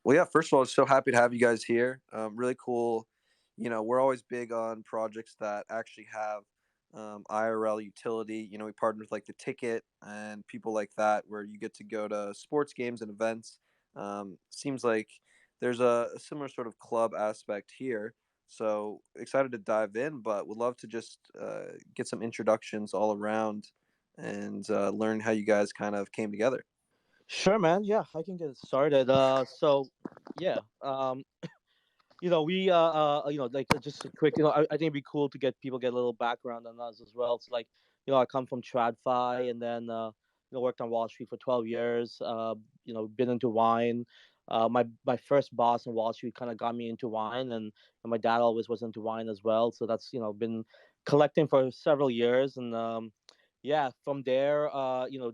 Well, yeah, first of all, so happy to have you guys here. Really cool. We're always big on projects that actually have IRL utility. We partner with like the ticket and people like that, where you get to go to sports games and events. Seems like there's a similar sort of club aspect here. So excited to dive in, but would love to just get some introductions all around and learn how you guys kind of came together. Sure, man. Yeah, I can get it started. Yeah, we, like just a quick, I think it'd be cool to get people get a little background on us as well. It's like, I come from TradFi, and then, worked on Wall Street for 12 years. Been into wine. My first boss in Wall Street kind of got me into wine, and my dad always was into wine as well. So that's, been collecting for several years, and yeah, from there,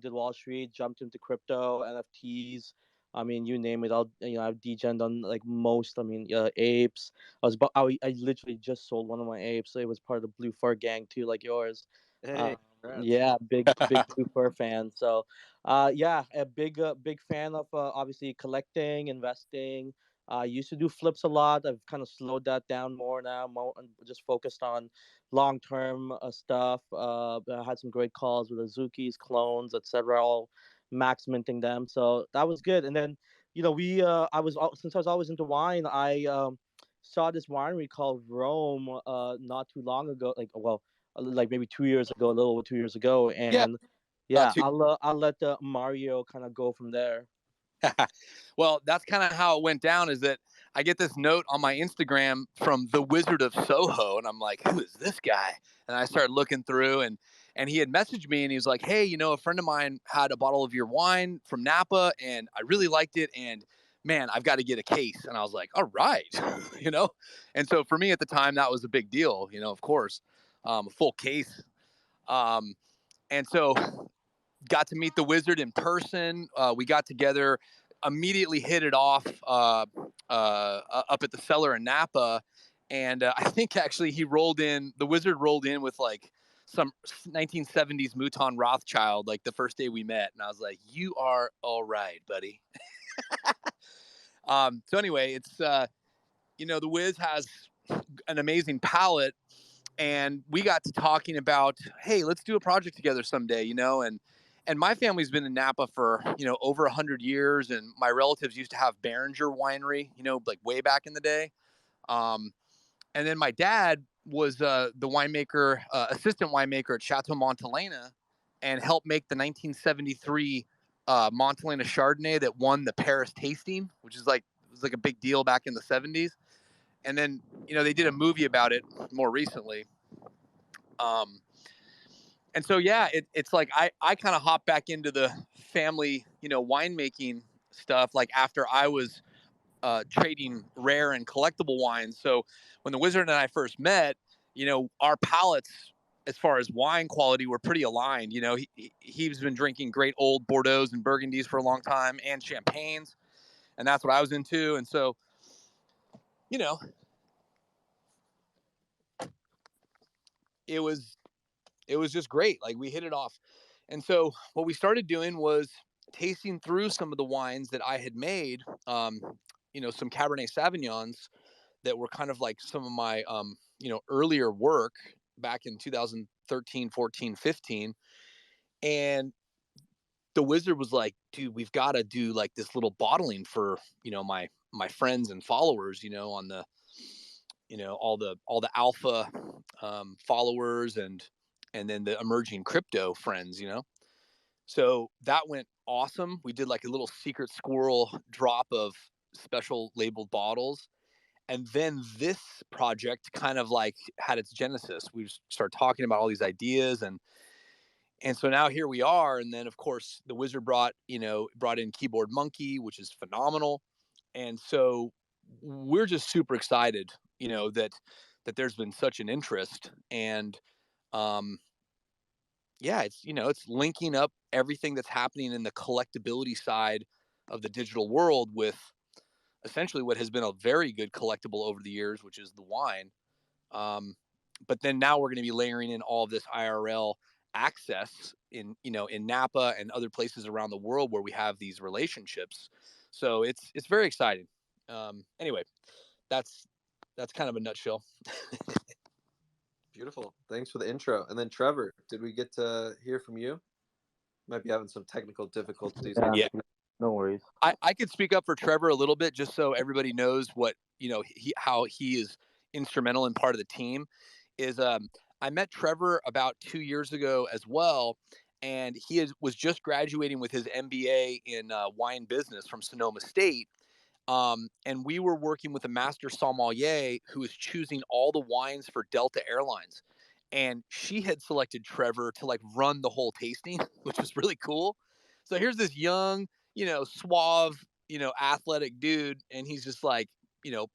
did Wall Street, jumped into crypto, NFTs. I mean, you name it. I've degened on like most. I mean, apes. I literally just sold one of my apes. So it was part of the Blue Fur gang too, like yours. Hey, congrats. Yeah, big Blue Fur fan. So, yeah, a big fan of obviously collecting, investing. I used to do flips a lot. I've kind of slowed that down more now. More just focused on long term stuff. I had some great calls with Azukis, clones, etc. All max minting them. So that was good. And then, we since I was always into wine, I saw this winery called Rome not too long ago. Like maybe 2 years ago, a little over 2 years ago, Yeah, and about yeah, two. I'll let Mario kind of go from there. Well, that's kind of how it went down. Is that I get this note on my Instagram from the Wizard of Soho, and I'm like, who is this guy? And I started looking through, and he had messaged me, and he was like, hey, a friend of mine had a bottle of your wine from Napa, and I really liked it, and man, I've got to get a case. And I was like, all right, you know. And so for me at the time, that was a big deal, of course, a full case. Um, and so got to meet the wizard in person. We got together, immediately hit it off up at the cellar in Napa. And I think actually the wizard rolled in with like some 1970s Mouton Rothschild, like the first day we met. And I was like, you are all right, buddy. So anyway, it's, the Wiz has an amazing palate. And we got to talking about, hey, let's do a project together someday, and my family's been in Napa for over 100 years, and my relatives used to have Behringer Winery, like way back in the day. Um, and then my dad was the winemaker, assistant winemaker at Chateau Montelena, and helped make the 1973 Montelena Chardonnay that won the Paris tasting, which is like it was like a big deal back in the 70s. And then they did a movie about it more recently. Um, and so yeah, it's like I kind of hopped back into the family winemaking stuff like after I was trading rare and collectible wines. So when the wizard and I first met, our palates as far as wine quality were pretty aligned. He's been drinking great old Bordeaux's and Burgundies for a long time, and champagnes, and that's what I was into. And so you know it was just great. Like we hit it off. And so what we started doing was tasting through some of the wines that I had made, some Cabernet Sauvignons that were kind of like some of my, earlier work back in 2013, 14, 15. And the wizard was like, dude, we've got to do like this little bottling for, my friends and followers, on the, all the alpha followers and then the emerging crypto friends, So that went awesome. We did like a little secret squirrel drop of special labeled bottles. And then this project kind of like had its genesis. We started talking about all these ideas and so now here we are. And then of course the wizard brought in Keyboard Monkey, which is phenomenal. And so we're just super excited, that there's been such an interest. And um yeah, it's linking up everything that's happening in the collectability side of the digital world with essentially what has been a very good collectible over the years, which is the wine. Um, but then now we're going to be layering in all of this IRL access in Napa and other places around the world where we have these relationships. So it's very exciting. Anyway, that's kind of a nutshell. Beautiful. Thanks for the intro. And then Trevor, did we get to hear from you? Might be having some technical difficulties. Yeah. No worries. I could speak up for Trevor a little bit just so everybody knows what, how he is instrumental and part of the team is, I met Trevor about 2 years ago as well. And he was just graduating with his MBA in wine business from Sonoma State. And we were working with a master sommelier who was choosing all the wines for Delta Airlines. And she had selected Trevor to like run the whole tasting, which was really cool. So here's this young, suave, athletic dude. And he's just like,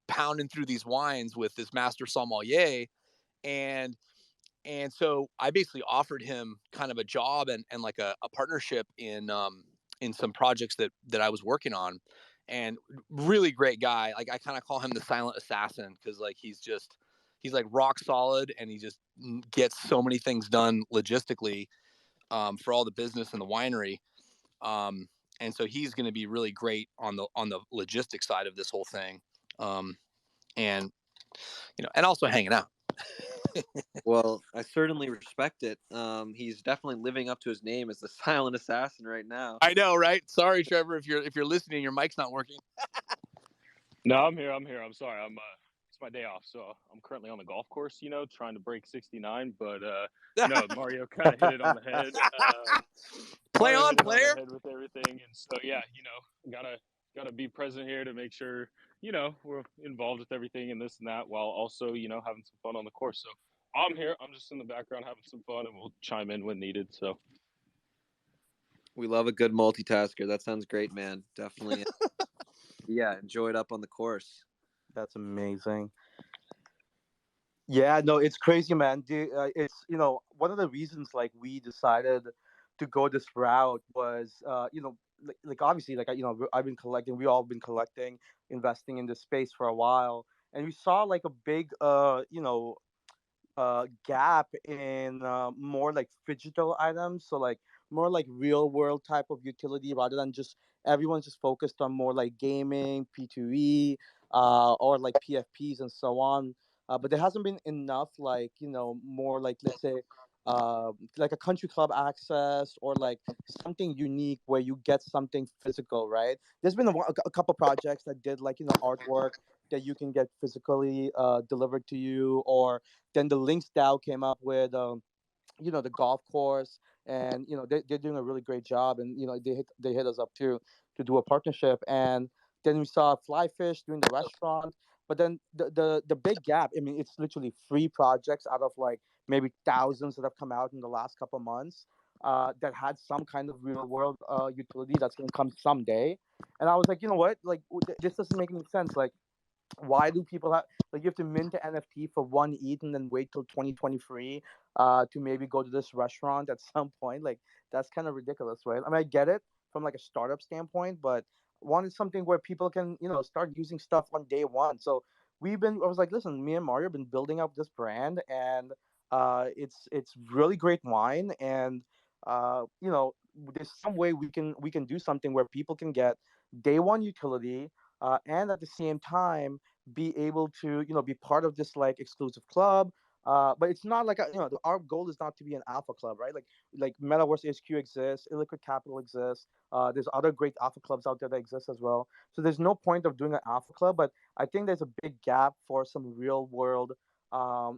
pounding through these wines with this master sommelier. And so I basically offered him kind of a job and like a partnership in some projects that I was working on. And really great guy. Like I kind of call him the silent assassin because like he's like rock solid and he just gets so many things done logistically for all the business in the winery. And so he's going to be really great on the logistics side of this whole thing. And and also hanging out. Well, I certainly respect it. He's definitely living up to his name as the silent assassin right now. I know, right? Sorry, Trevor, if you're listening, your mic's not working. No, I'm here. I'm sorry. It's my day off, so I'm currently on the golf course, trying to break 69. But no, Mario kind of hit it on the head. Play on, player. Head with everything, and so yeah, gotta be present here to make sure we're involved with everything and this and that, while also having some fun on the course. So I'm here. I'm just in the background having some fun, and we'll chime in when needed. So we love a good multitasker. That sounds great, man. Definitely. Yeah, enjoy it up on the course. That's amazing. Yeah, no, it's crazy, man. It's one of the reasons like we decided to go this route was like obviously like I've been collecting, we all been collecting, investing in this space for a while, and we saw like a big gap in more like phygital items. So like more like real world type of utility rather than just everyone's just focused on more like gaming, P2E, or like PFPs and so on. But there hasn't been enough like more like let's say like a country club access or like something unique where you get something physical, right? There's been a couple projects that did like artwork that you can get physically delivered to you, or then the Links DAO came up with the golf course, and they're doing a really great job, and they hit us up too to do a partnership. And then we saw Fly Fish doing the restaurant, but then the big gap, I mean, it's literally 3 projects out of like maybe thousands that have come out in the last couple of months, that had some kind of real world utility that's going to come someday. And I was like, you know what, like this doesn't make any sense. Like, why do people have like you have to mint an NFT for one ETH and then wait till 2023 to maybe go to this restaurant at some point? Like that's kind of ridiculous, right? I mean, I get it from like a startup standpoint, but wanted something where people can start using stuff on day one. So I was like, listen, me and Mario have been building up this brand, and it's really great wine, and there's some way we can do something where people can get day one utility, and at the same time be able to be part of this like exclusive club. But it's not like our goal is not to be an alpha club, right? Like Metaverse HQ exists, Illiquid Capital exists. There's other great alpha clubs out there that exist as well. So there's no point of doing an alpha club, but I think there's a big gap for some real world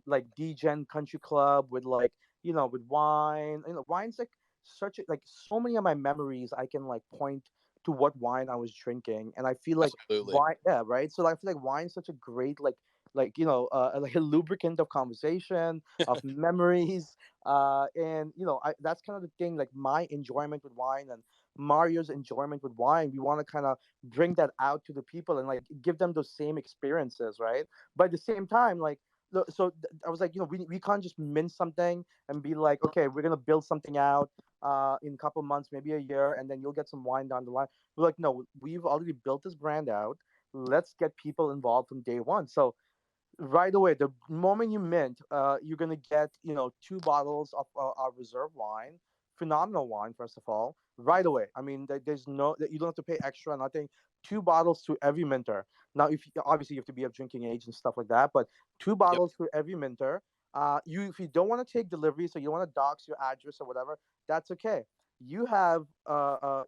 like degen country club with like with wine. Wine's like such a, like so many of my memories I can like point to what wine I was drinking, and I feel like Absolutely. wine, yeah, right. So I feel like wine's such a great like like a lubricant of conversation, of memories, and that's kind of the thing. Like my enjoyment with wine and Mario's enjoyment with wine, we want to kind of bring that out to the people and like give them those same experiences, right? But at the same time, like. I was like, we can't just mint something and be like, okay, we're gonna build something out in a couple months, maybe a year, and then you'll get some wine down the line. We're like, no, we've already built this brand out. Let's get people involved from day one. So right away, the moment you mint, you're gonna get 2 bottles of our reserve wine phenomenal wine. First of all, right away. I mean, there's no you don't have to pay extra nothing. 2 bottles to every minter. Now, if obviously you have to be of drinking age and stuff like that, but two Yep. bottles to every minter. You if you don't want to take delivery, so you want to dox your address or whatever, that's okay. You have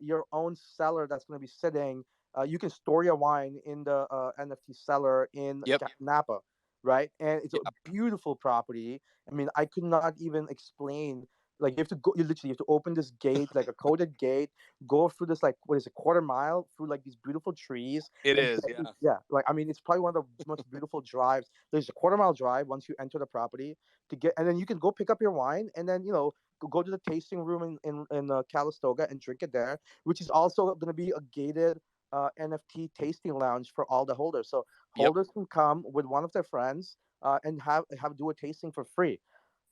your own cellar that's going to be sitting. You can store your wine in the NFT cellar in Yep. Napa, right? And it's a Yep. beautiful property. I mean, I could not even explain. Like you have to go, you literally have to open this gate, like a coded gate, go through this like what is it, quarter mile through like these beautiful trees. It And is. Yeah. yeah, like I mean, it's probably one of the most beautiful drives. There's a quarter-mile drive once you enter the property to get, and then you can go pick up your wine, and then go to the tasting room in Calistoga and drink it there, which is also going to be a gated NFT tasting lounge for all the holders. So Yep. holders can come with one of their friends and have do a tasting for free.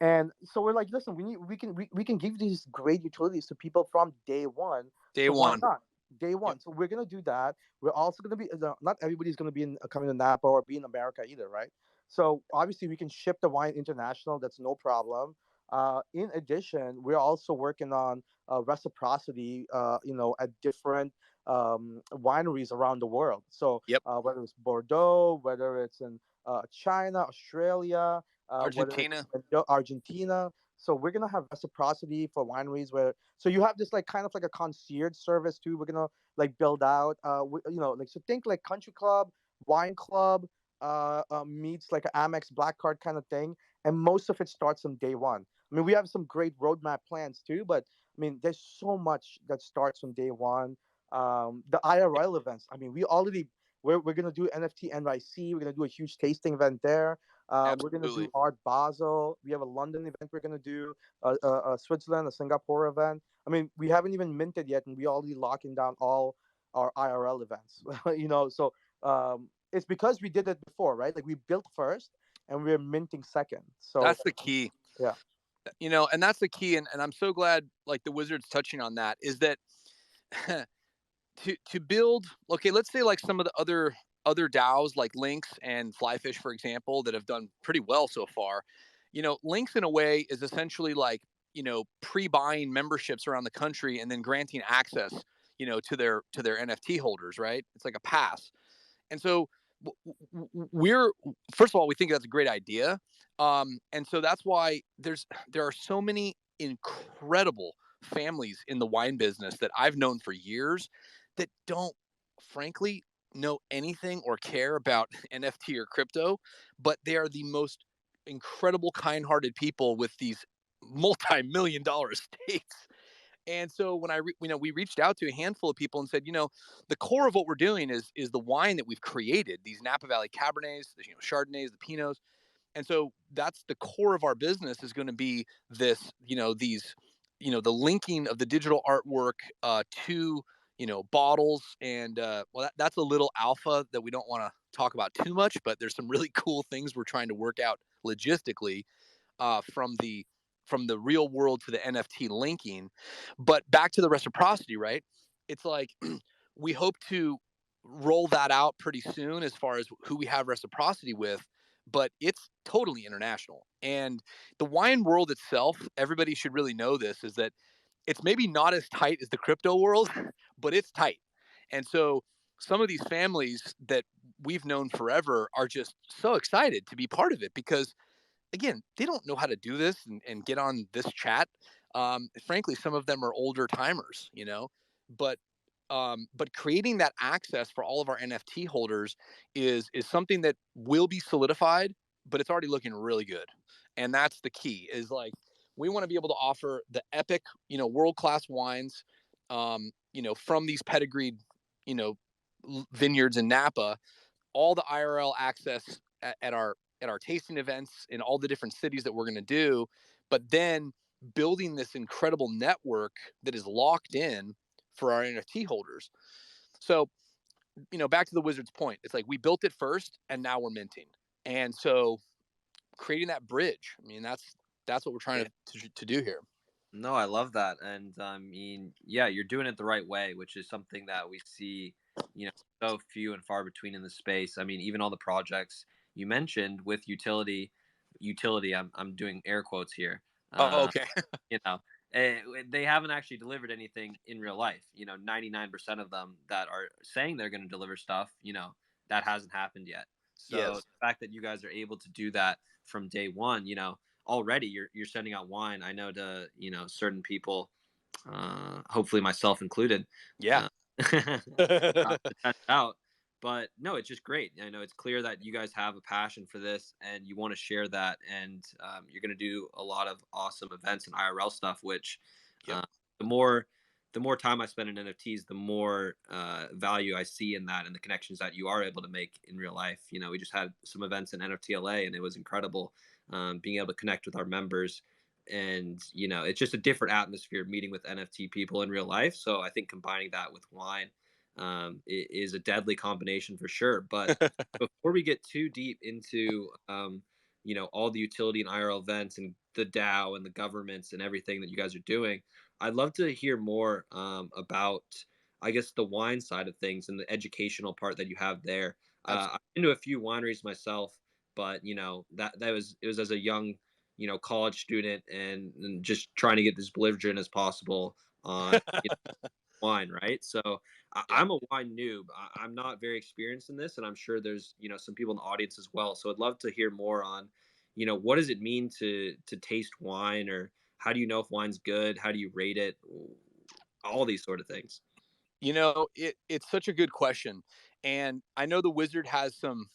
And so we're like, listen, we can give these great utilities to people from day one. Day So why one. not? Day one. Yep. So we're gonna do that. We're also gonna be not everybody's gonna be coming to Napa or be in America either, right? So obviously we can ship the wine international. That's no problem. In addition, we're also working on reciprocity. At different wineries around the world. So Yep. whether it's Bordeaux, whether it's in China, Australia, whether it's Argentina. in Argentina. So we're gonna have reciprocity for wineries where so you have this like kind of like a concierge service too. We're gonna like build out like so think like country club, wine club, meets like an Amex Black Card kind of thing, and most of it starts on day one. I mean, we have some great roadmap plans too, but I mean, there's so much that starts from day one. The IRL events. I mean, we're gonna do NFT NYC. We're gonna do a huge tasting event there. We're gonna do Absolutely. Art Basel. We have a London event. We're gonna do a Switzerland, a Singapore event. I mean, we haven't even minted yet, and we already locking down all our IRL events. So it's because we did it before, right? Like we built first, and we're minting second. So That's the key. yeah. And that's the key. And I'm so glad like the Wizards touching on that is that to build, okay, let's say like some of the other DAOs like Lynx and Flyfish, for example, that have done pretty well so far. Lynx in a way is essentially like, pre-buying memberships around the country and then granting access, to their NFT holders, right? It's like a pass. And so we're first of all, we think that's a great idea. And so that's why there are so many incredible families in the wine business that I've known for years that don't frankly know anything or care about NFT or crypto, but they are the most incredible kind-hearted people with these multi-million dollar estates. And so when we reached out to a handful of people and said, the core of what we're doing is the wine that we've created, these Napa Valley Cabernets, the Chardonnays, the Pinots. And so that's the core of our business is going to be this, the linking of the digital artwork to, bottles. And that's a little alpha that we don't want to talk about too much, but there's some really cool things we're trying to work out logistically from the real world to the NFT linking. But back to the reciprocity, right? It's like we hope to roll that out pretty soon as far as who we have reciprocity with, but it's totally international. And the wine world itself, everybody should really know this, is that it's maybe not as tight as the crypto world, but it's tight. And so some of these families that we've known forever are just so excited to be part of it because again, they don't know how to do this and get on this chat. Frankly, some of them are older timers, but creating that access for all of our NFT holders is something that will be solidified, but it's already looking really good. And that's the key is like, we want to be able to offer the epic, world-class wines, from these pedigreed, you know, vineyards in Napa, all the IRL access at our tasting events in all the different cities that we're going to do, but then building this incredible network that is locked in for our NFT holders. So, back to the Wizards point, it's like we built it first and now we're minting. And so creating that bridge, I mean, that's what we're trying to do here. No, I love that. And I mean, yeah, you're doing it the right way, which is something that we see, so few and far between in the space. I mean, even all the projects you mentioned with utility, I'm doing air quotes here. Oh, okay. You know, they haven't actually delivered anything in real life. 99% of them that are saying they're going to deliver stuff, that hasn't happened yet. So Yes. the fact that you guys are able to do that from day one, already you're sending out wine. I know to certain people, hopefully myself included. Yeah. To test out. But no, it's just great. I know it's clear that you guys have a passion for this and you want to share that, and you're going to do a lot of awesome events and IRL stuff. Which Yep. the more time I spend in NFTs, the more value I see in that and the connections that you are able to make in real life. We just had some events in NFTLA and it was incredible, being able to connect with our members. And it's just a different atmosphere meeting with NFT people in real life. So I think combining that with wine is a deadly combination for sure. But before we get too deep into all the utility and IRL events and the DAO and the governments and everything that you guys are doing, I'd love to hear more about, I guess, the wine side of things and the educational part that you have there. I've been to a few wineries myself, but it was as a young college student, and just trying to get as belligerent as possible on wine, right? So Yeah. I'm a wine noob. I'm not very experienced in this, and I'm sure there's some people in the audience as well. So I'd love to hear more on what does it mean to taste wine, or how do you know if wine's good? How do you rate it? All these sort of things. It's such a good question, and I know the Wizard has some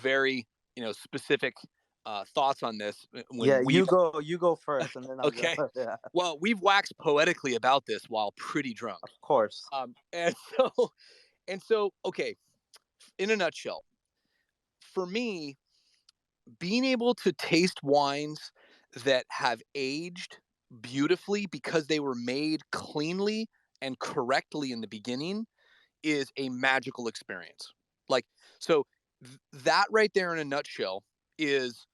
very specific thoughts on this. Yeah, When you we've go first, and then I'll go. okay, Yeah, well, we've waxed poetically about this while pretty drunk. of course. And so okay, in a nutshell, for me, being able to taste wines that have aged beautifully because they were made cleanly and correctly in the beginning is a magical experience. Like, so that right there in a nutshell is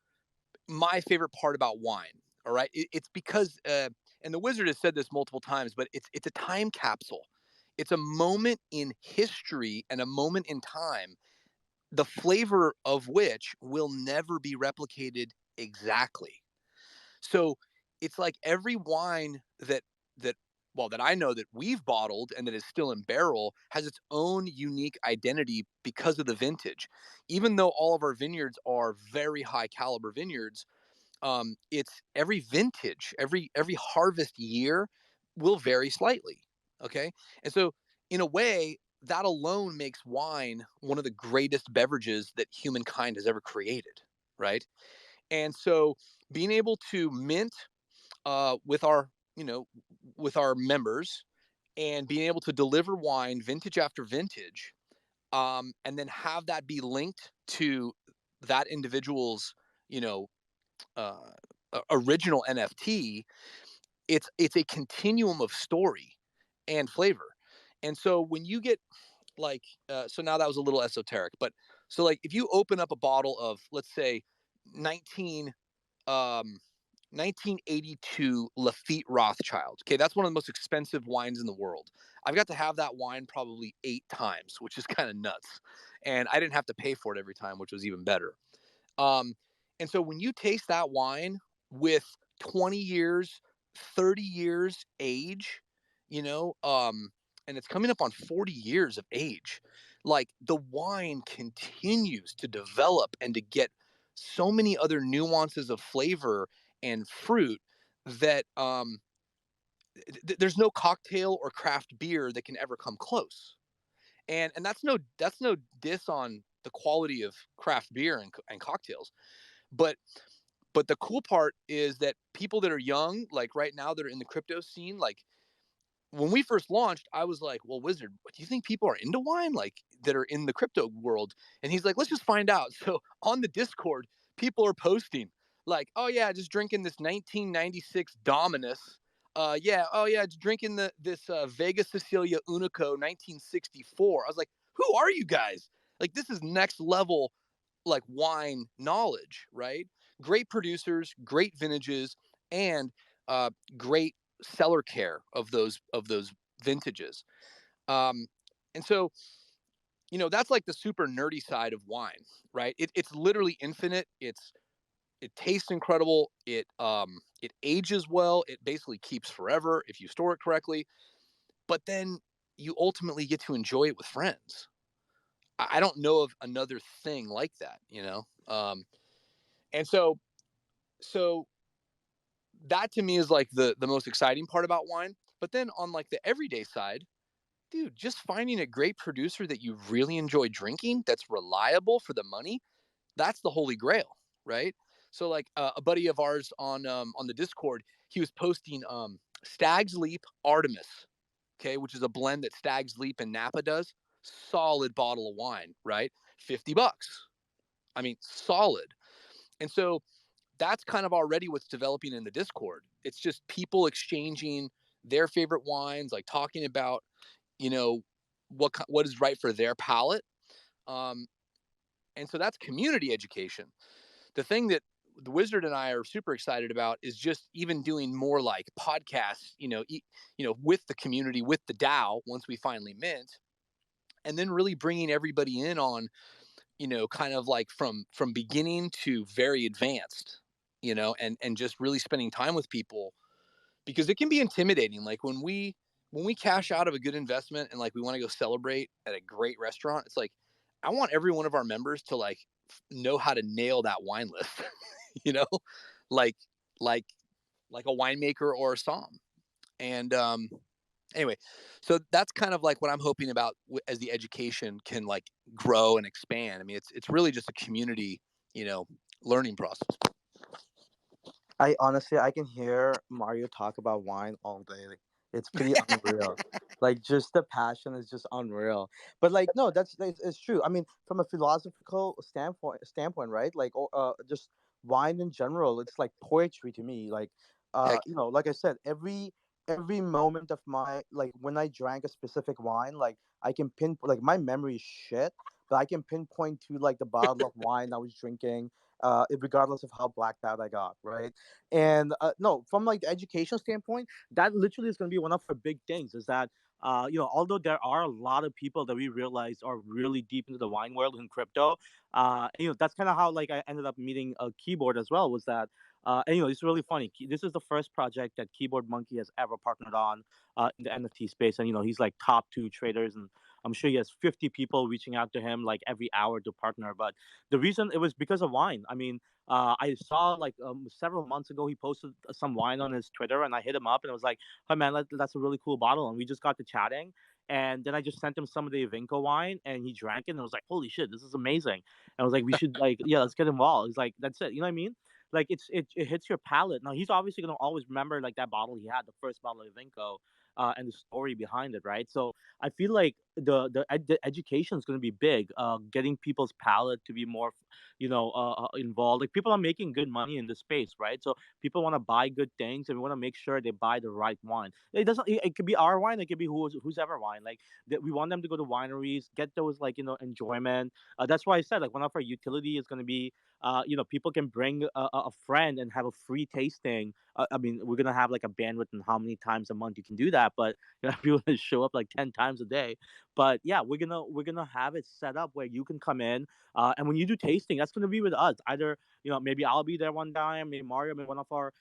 my favorite part about wine. All right. It's because, and the Wizard has said this multiple times, but it's a time capsule. It's a moment in history and a moment in time, the flavor of which will never be replicated exactly. So it's like every wine that that I know that we've bottled and that is still in barrel has its own unique identity because of the vintage. Even though all of our vineyards are very high caliber vineyards, it's every vintage, every harvest year will vary slightly. Okay, and so in a way, that alone makes wine one of the greatest beverages that humankind has ever created, right? And so being able to mint with our with our members and being able to deliver wine vintage after vintage, and then have that be linked to that individual's you know uh, original NFT, it's a continuum of story and flavor. And so when you get like, so now that was a little esoteric, but so like if you open up a bottle of, let's say, 19 um 1982 Lafitte Rothschild. Okay, that's one of the most expensive wines in the world. I've got to have that wine probably 8 times, which is kind of nuts. And I didn't have to pay for it every time, which was even better. Um, and so when you taste that wine with 20 years, 30 years age, you know, and it's coming up on 40 years of age, like the wine continues to develop and to get so many other nuances of flavor and fruit that there's no cocktail or craft beer that can ever come close. And that's no diss on the quality of craft beer and cocktails, but the cool part is that people that are young, like right now, that are in the crypto scene, like when we first launched, I was like, well, Wizard, what do you think people are into wine, like that are in the crypto world? And he's like, let's just find out. So on the Discord, people are posting like, oh yeah, just drinking this 1996 Dominus. Yeah, oh yeah, just drinking this Vega Sicilia Unico 1964. I was like, who are you guys? Like, this is next level, like wine knowledge, right? Great producers, great vintages, and great cellar care of those vintages. Um, and so, that's like the super nerdy side of wine, right? It's literally infinite. It's it tastes incredible. It ages well. It basically keeps forever if you store it correctly. But then you ultimately get to enjoy it with friends. I don't know of another thing like that, you know. And so that to me is like the most exciting part about wine. But then on like the everyday side, dude, just finding a great producer that you really enjoy drinking, that's reliable for the money, that's the holy grail, right? So like a buddy of ours on the Discord, he was posting Stag's Leap Artemis, okay, which is a blend that Stag's Leap and Napa does. Solid bottle of wine, right? $50. I mean, solid. And so that's kind of already what's developing in the Discord. It's just people exchanging their favorite wines, like talking about, you know, what is right for their palate. Um, and so that's community education. The thing that the Wizard and I are super excited about is just even doing more like podcasts, with the community, with the DAO once we finally mint, and then really bringing everybody in on, kind of like from beginning to very advanced, and just really spending time with people, because it can be intimidating. Like when we cash out of a good investment and like we want to go celebrate at a great restaurant, it's like I want every one of our members to like know how to nail that wine list, you know, like like like a winemaker or a som. And anyway, so that's kind of like what I'm hoping about as the education can like grow and expand. I mean, it's really just a community, learning process. I honestly, I can hear Mario talk about wine all day. It's pretty unreal. Like just the passion is just unreal. But like, no, it's true. I mean, from a philosophical standpoint, right? Like, just wine in general, it's like poetry to me. Like, Heck, like I said, every moment of my like when I drank a specific wine, like I can pinpoint. Like my memory is shit, but I can pinpoint to like the bottle of wine I was drinking, regardless of how blacked out I got, right? And no, from like the education standpoint, that literally is going to be one of our big things. Is that although there are a lot of people that we realize are really deep into the wine world in crypto, that's kind of how like I ended up meeting a keyboard as well. Was that and it's really funny. This is the first project that Keyboard Monkey has ever partnered on in the NFT space, and he's like top two traders, and I'm sure he has 50 people reaching out to him like every hour to partner. But the reason it was because of wine. I mean, I saw like several months ago he posted some wine on his Twitter, and I hit him up and I was like, "Hey man, that's a really cool bottle." And we just got to chatting, and then I just sent him some of the Evinco wine, and he drank it, and I was like, "Holy shit, this is amazing!" And I was like, "We should like, yeah, let's get involved." He's like, "That's it," you know what I mean? Like it hits your palate. Now he's obviously gonna always remember like that bottle he had, the first bottle of Evinco, and the story behind it, right? So I feel like the education is going to be big. Getting people's palate to be more, involved. Like people are making good money in this space, right? So people want to buy good things, and we want to make sure they buy the right wine. It doesn't. It could be our wine. It could be who's ever wine. Like we want them to go to wineries, get those like enjoyment. That's why I said like one of our utility is going to be. People can bring a friend and have a free tasting. I mean, we're gonna have like a bandwidth and how many times a month you can do that, but people show up like 10 times a day. But yeah, we're gonna have it set up where you can come in, and when you do tasting, that's gonna be with us. Either maybe I'll be there one time, maybe Mario, maybe one of our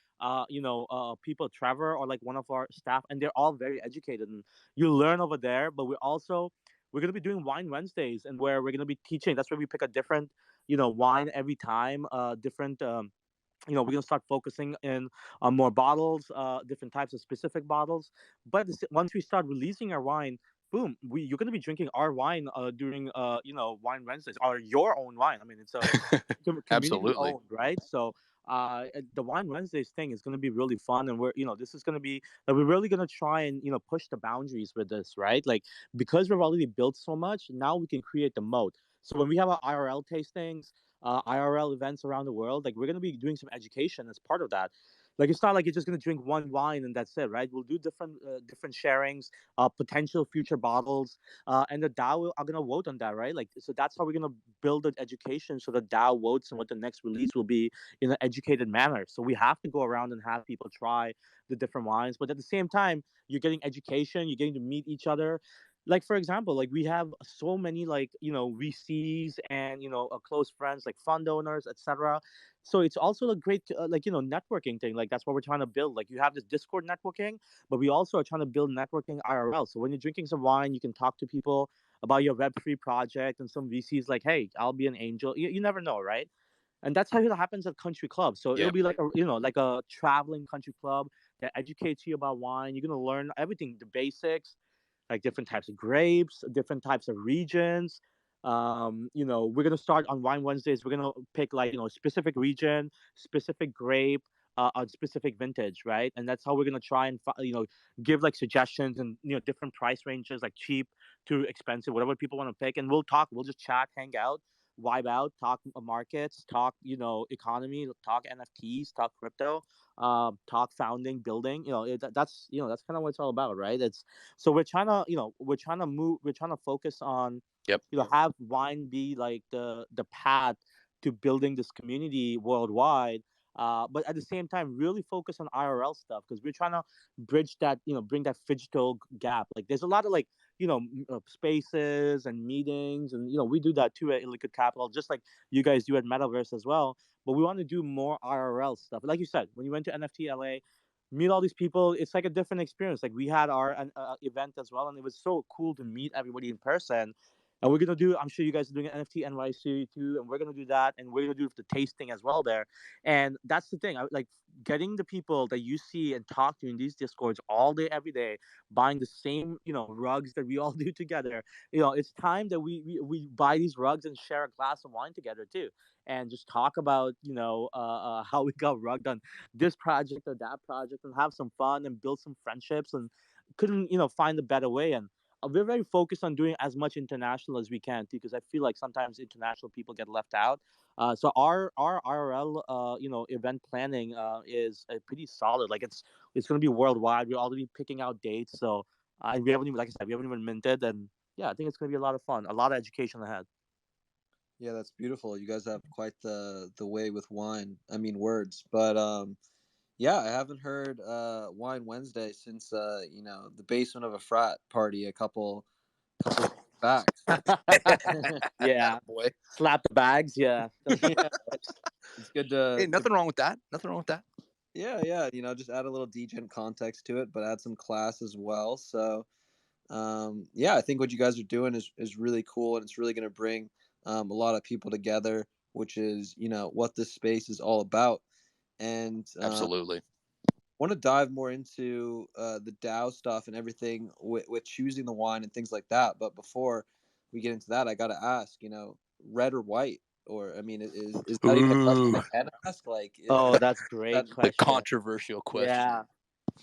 people, Trevor, or like one of our staff, and they're all very educated, and you learn over there. But we're gonna be doing wine Wednesdays, and where we're gonna be teaching. That's where we pick a different wine every time, different. We're gonna start focusing in on more bottles, different types of specific bottles. But once we start releasing our wine, boom, you're gonna be drinking our wine during Wine Wednesdays, or your own wine. I mean, it's a community absolutely. owned, right? So the Wine Wednesdays thing is gonna be really fun, and this is gonna be like we're really gonna try and push the boundaries with this, right? Like because we've already built so much, now we can create the moat. So when we have our IRL tastings, IRL events around the world, like we're gonna be doing some education as part of that. Like it's not like you're just gonna drink one wine and that's it, right? We'll do different sharings, potential future bottles, and the DAO are gonna vote on that, right? Like so that's how we're gonna build the education, so the DAO votes on what the next release will be in an educated manner. So we have to go around and have people try the different wines, but at the same time, you're getting education, you're getting to meet each other. like for example, like we have so many like VCs and close friends like fund owners, etc. So it's also a great like networking thing. Like that's what we're trying to build. Like you have this Discord networking, but we also are trying to build networking IRL. So when you're drinking some wine, you can talk to people about your Web3 project, and some VCs like, hey, I'll be an angel. You never know, right? And that's how it happens at country clubs. So it'll Yep. be like a like a traveling country club that educates you about wine. You're gonna learn everything, the basics, like different types of grapes, different types of regions. We're gonna start on Wine Wednesdays. We're gonna pick like specific region, specific grape, a specific vintage, right? And that's how we're gonna try and give like suggestions and different price ranges, like cheap to expensive, whatever people want to pick. And we'll talk. We'll just chat, hang out, vibe out, talk markets, talk economy, talk NFTs, talk crypto, talk founding, building. That's kind of what it's all about, right? It's so we're trying to focus on Yep. have wine be like the path to building this community worldwide. But at the same time, really focus on IRL stuff because we're trying to bridge that, bring that phygital gap. Like, there's a lot of like, spaces and meetings, and we do that too at Liquid Capital, just like you guys do at Metaverse as well. But we want to do more IRL stuff. Like you said, when you went to NFT LA, meet all these people, it's like a different experience. Like we had our event as well, and it was so cool to meet everybody in person. And we're gonna do, I'm sure you guys are doing an NFT NYC too, and we're gonna do that, and we're gonna do the tasting as well there. And that's the thing, like getting the people that you see and talk to in these discords all day every day, buying the same rugs that we all do together. It's time that we buy these rugs and share a glass of wine together too, and just talk about how we got rugged on this project or that project, and have some fun and build some friendships, and couldn't find a better way. And we're very focused on doing as much international as we can too, because I feel like sometimes international people get left out. So our IRL event planning is pretty solid. Like it's going to be worldwide. We're already picking out dates. So and we haven't even, like I said, we haven't even minted. And yeah, I think it's going to be a lot of fun, a lot of education ahead. Yeah, that's beautiful. You guys have quite the way with wine. I mean words, but yeah, I haven't heard Wine Wednesday since the basement of a frat party a couple back. So Yeah, Boy. slap the bags. Yeah. yeah, it's good Hey, to nothing wrong with that. Nothing wrong with that. yeah, just add a little degen context to it, but add some class as well. So yeah, I think what you guys are doing is really cool, and it's really going to bring a lot of people together, which is what this space is all about. And Absolutely. want to dive more into the DAO stuff and everything with choosing the wine and things like that. But before we get into that, I got to ask, red or white, or I mean, is that even a question Ooh, I can ask? Like, Oh, that's that great the question. controversial question. Yeah.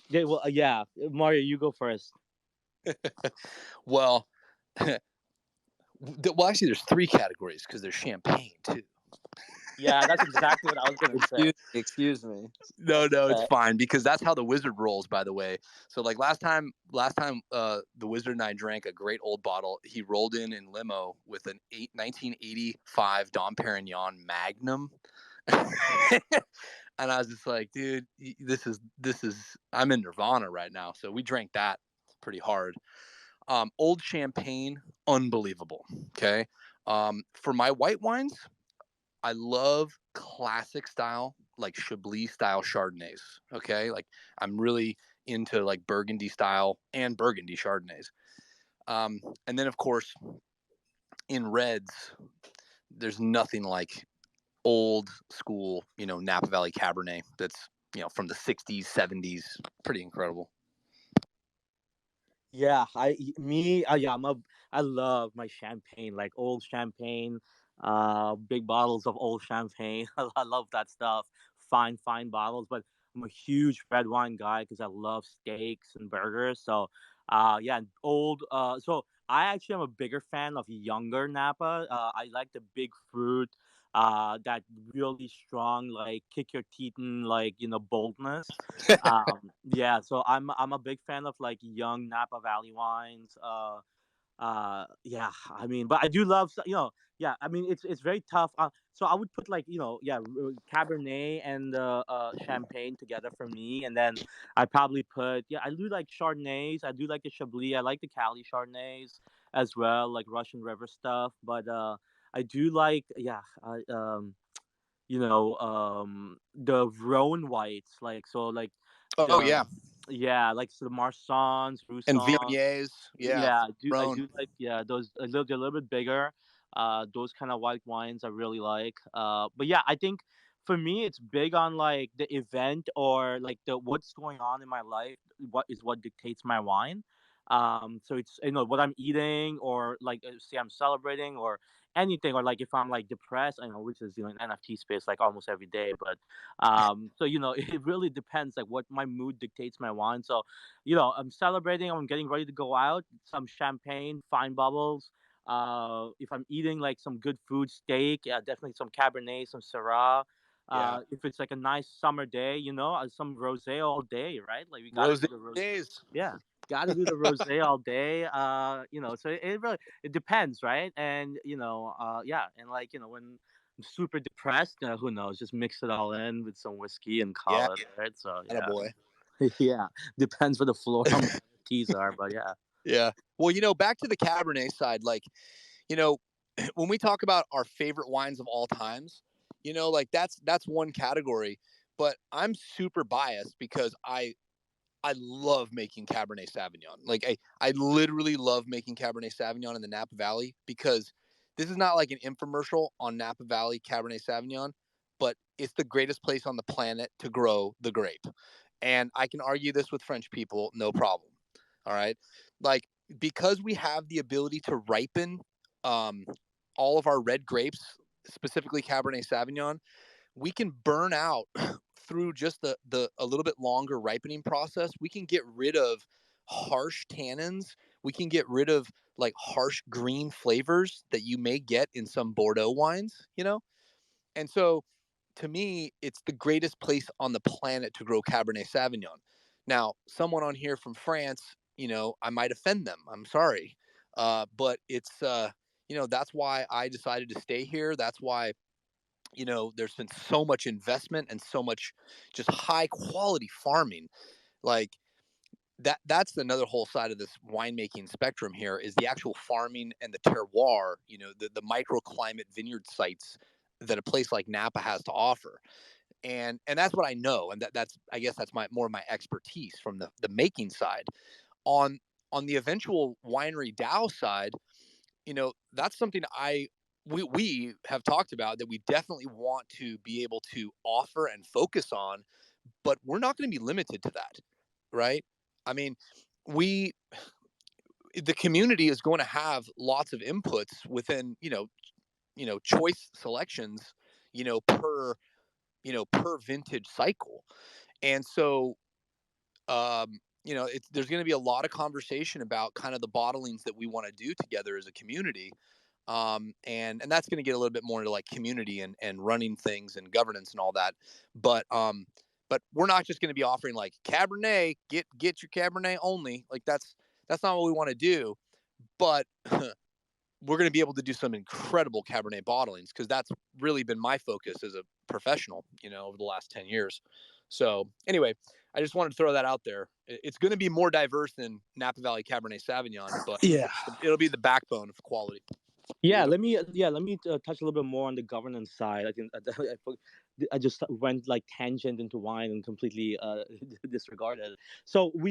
Yeah. Well, yeah. Mario, you go first. Well, well, actually, there's three categories because there's champagne too. Yeah, that's exactly what I was gonna say. excuse me. No, it's Uh, fine because that's how the wizard rolls. By the way, so like last time, the wizard and I drank a great old bottle. He rolled in limo with an 1985 Dom Perignon Magnum, and I was just like, dude, this is I'm in Nirvana right now. So we drank that pretty hard. Old champagne, unbelievable. Okay. For my white wines, I love classic style, like Chablis style Chardonnays. Okay, like I'm really into like Burgundy style and Burgundy Chardonnays. And then of course in reds, there's nothing like old school, Napa Valley Cabernet. That's from the '60s, '70s, pretty incredible. yeah, yeah, I love my champagne, like old champagne, big bottles of old champagne. I love that stuff. Fine bottles, but I'm a huge red wine guy because I love steaks and burgers. So, yeah, old. So I actually am a bigger fan of younger Napa. I like the big fruit, that really strong, like kick your teeth in, like boldness. Yeah, so I'm a big fan of like young Napa Valley wines. Yeah, I mean, but I do love, yeah, I mean, it's very tough. So I would put like, yeah, Cabernet and Champagne together for me, and then I probably put, yeah, I do like Chardonnays, I do like the Chablis, I like the Cali Chardonnays as well, like Russian River stuff, but I do like, yeah, the Rhone whites, like so, like Oh the yeah, yeah, like so the Marsans, and Roussins. Viogniers, yeah, Yeah, I Rhone. do like, yeah, those they're a little bit bigger. Those kind of white wines I really like. But yeah, I think for me it's big on like the event or like the what's going on in my life. What dictates my wine. So it's what I'm eating or like say I'm celebrating or anything or like if I'm like depressed, I know which is in NFT space like almost every day. But so it really depends like what my mood dictates my wine. So I'm celebrating. I'm getting ready to go out. Some champagne, fine bubbles. If I'm eating like some good food, steak, yeah, definitely some Cabernet, some Syrah. Yeah, If it's like a nice summer day, some rosé all day, right? Like we gotta Rose do the rose. days. Yeah, gotta do the rosé all day. So it really it depends, right? And yeah, and like when I'm super depressed, who knows? Just mix it all in with some whiskey and Yeah, call it, right? So yeah. boy. Yeah, depends what the floor how much teas are, but yeah. Yeah. Well, back to the Cabernet side, like, you know, when we talk about our favorite wines of all times, like that's one category. But I'm super biased because I love making Cabernet Sauvignon. Like I literally love making Cabernet Sauvignon in the Napa Valley because this is not like an infomercial on Napa Valley Cabernet Sauvignon, but it's the greatest place on the planet to grow the grape. And I can argue this with French people, no problem. All right. Like, because we have the ability to ripen um, all of our red grapes, specifically Cabernet Sauvignon, we can burn out through just the a little bit longer ripening process. We can get rid of harsh tannins. We can get rid of like harsh green flavors that you may get in some Bordeaux wines. And so to me, it's the greatest place on the planet to grow Cabernet Sauvignon. Now, someone on here from France, I might offend them. I'm sorry. But it's, that's why I decided to stay here. That's why, there's been so much investment and so much just high quality farming. Like, that's another whole side of this winemaking spectrum here is the actual farming and the terroir, the microclimate vineyard sites that a place like Napa has to offer. And that's what I know. And that's, I guess that's more of my expertise from the making side. On on the eventual winery DAO side, that's something we have talked about that we definitely want to be able to offer and focus on, but we're not going to be limited to that, right? I mean, we the community is going to have lots of inputs within, choice selections, per per vintage cycle. And so there's going to be a lot of conversation about kind of the bottlings that we want to do together as a community. And that's going to get a little bit more into like community and running things and governance and all that. But we're not just going to be offering like Cabernet, get your Cabernet only. Like that's not what we want to do. But we're going to be able to do some incredible Cabernet bottlings because that's really been my focus as a professional, over the last 10 years. So anyway, I just wanted to throw that out there. It's going to be more diverse than Napa Valley Cabernet Sauvignon, but Yeah. it'll be the backbone of quality. Let me touch a little bit more on the governance side. I think I just went like tangent into wine and completely disregarded it. So from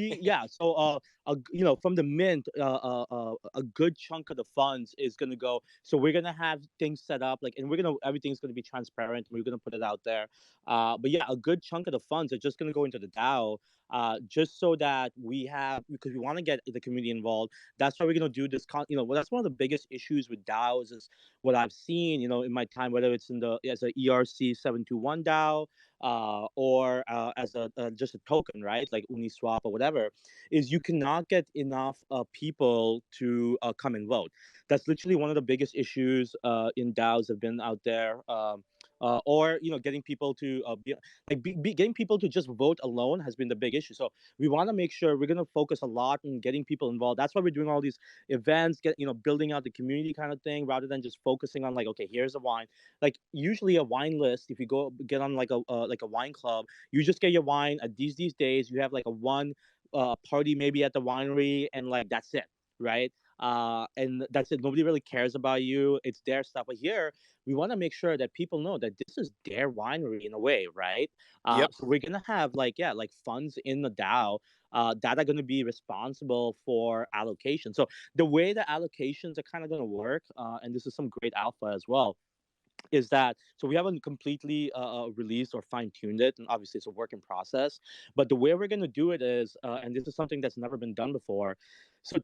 the mint, a good chunk of the funds is gonna go. So we're gonna have things set up like, and everything's gonna be transparent. We're gonna put it out there. But yeah, a good chunk of the funds are just gonna go into the DAO. Just so that because we want to get the community involved. That's why we're going to do this. Well, that's one of the biggest issues with DAOs is what I've seen, in my time, whether it's as a ERC 721 DAO, or as just a token, right? Like Uniswap or whatever, is you cannot get enough people to come and vote. That's literally one of the biggest issues in DAOs have been out there. or getting people to getting people to just vote alone has been the big issue. So we want to make sure we're going to focus a lot on getting people involved. That's why we're doing all these events, building out the community kind of thing, rather than just focusing on like, okay, here's a wine. Like usually a wine list, if you go get on like a wine club, you just get your wine at these days. You have like a one party maybe at the winery, and like that's it, right? And that's it. Nobody really cares about you. It's their stuff. But here, we want to make sure that people know that this is their winery in a way, right? Yep. So we're gonna have like funds in the DAO that are gonna be responsible for allocation. So the way the allocations are kind of gonna work, and this is some great alpha as well, is that so we haven't completely released or fine-tuned it, and obviously it's a work in process. But the way we're going to do it is, and this is something that's never been done before. So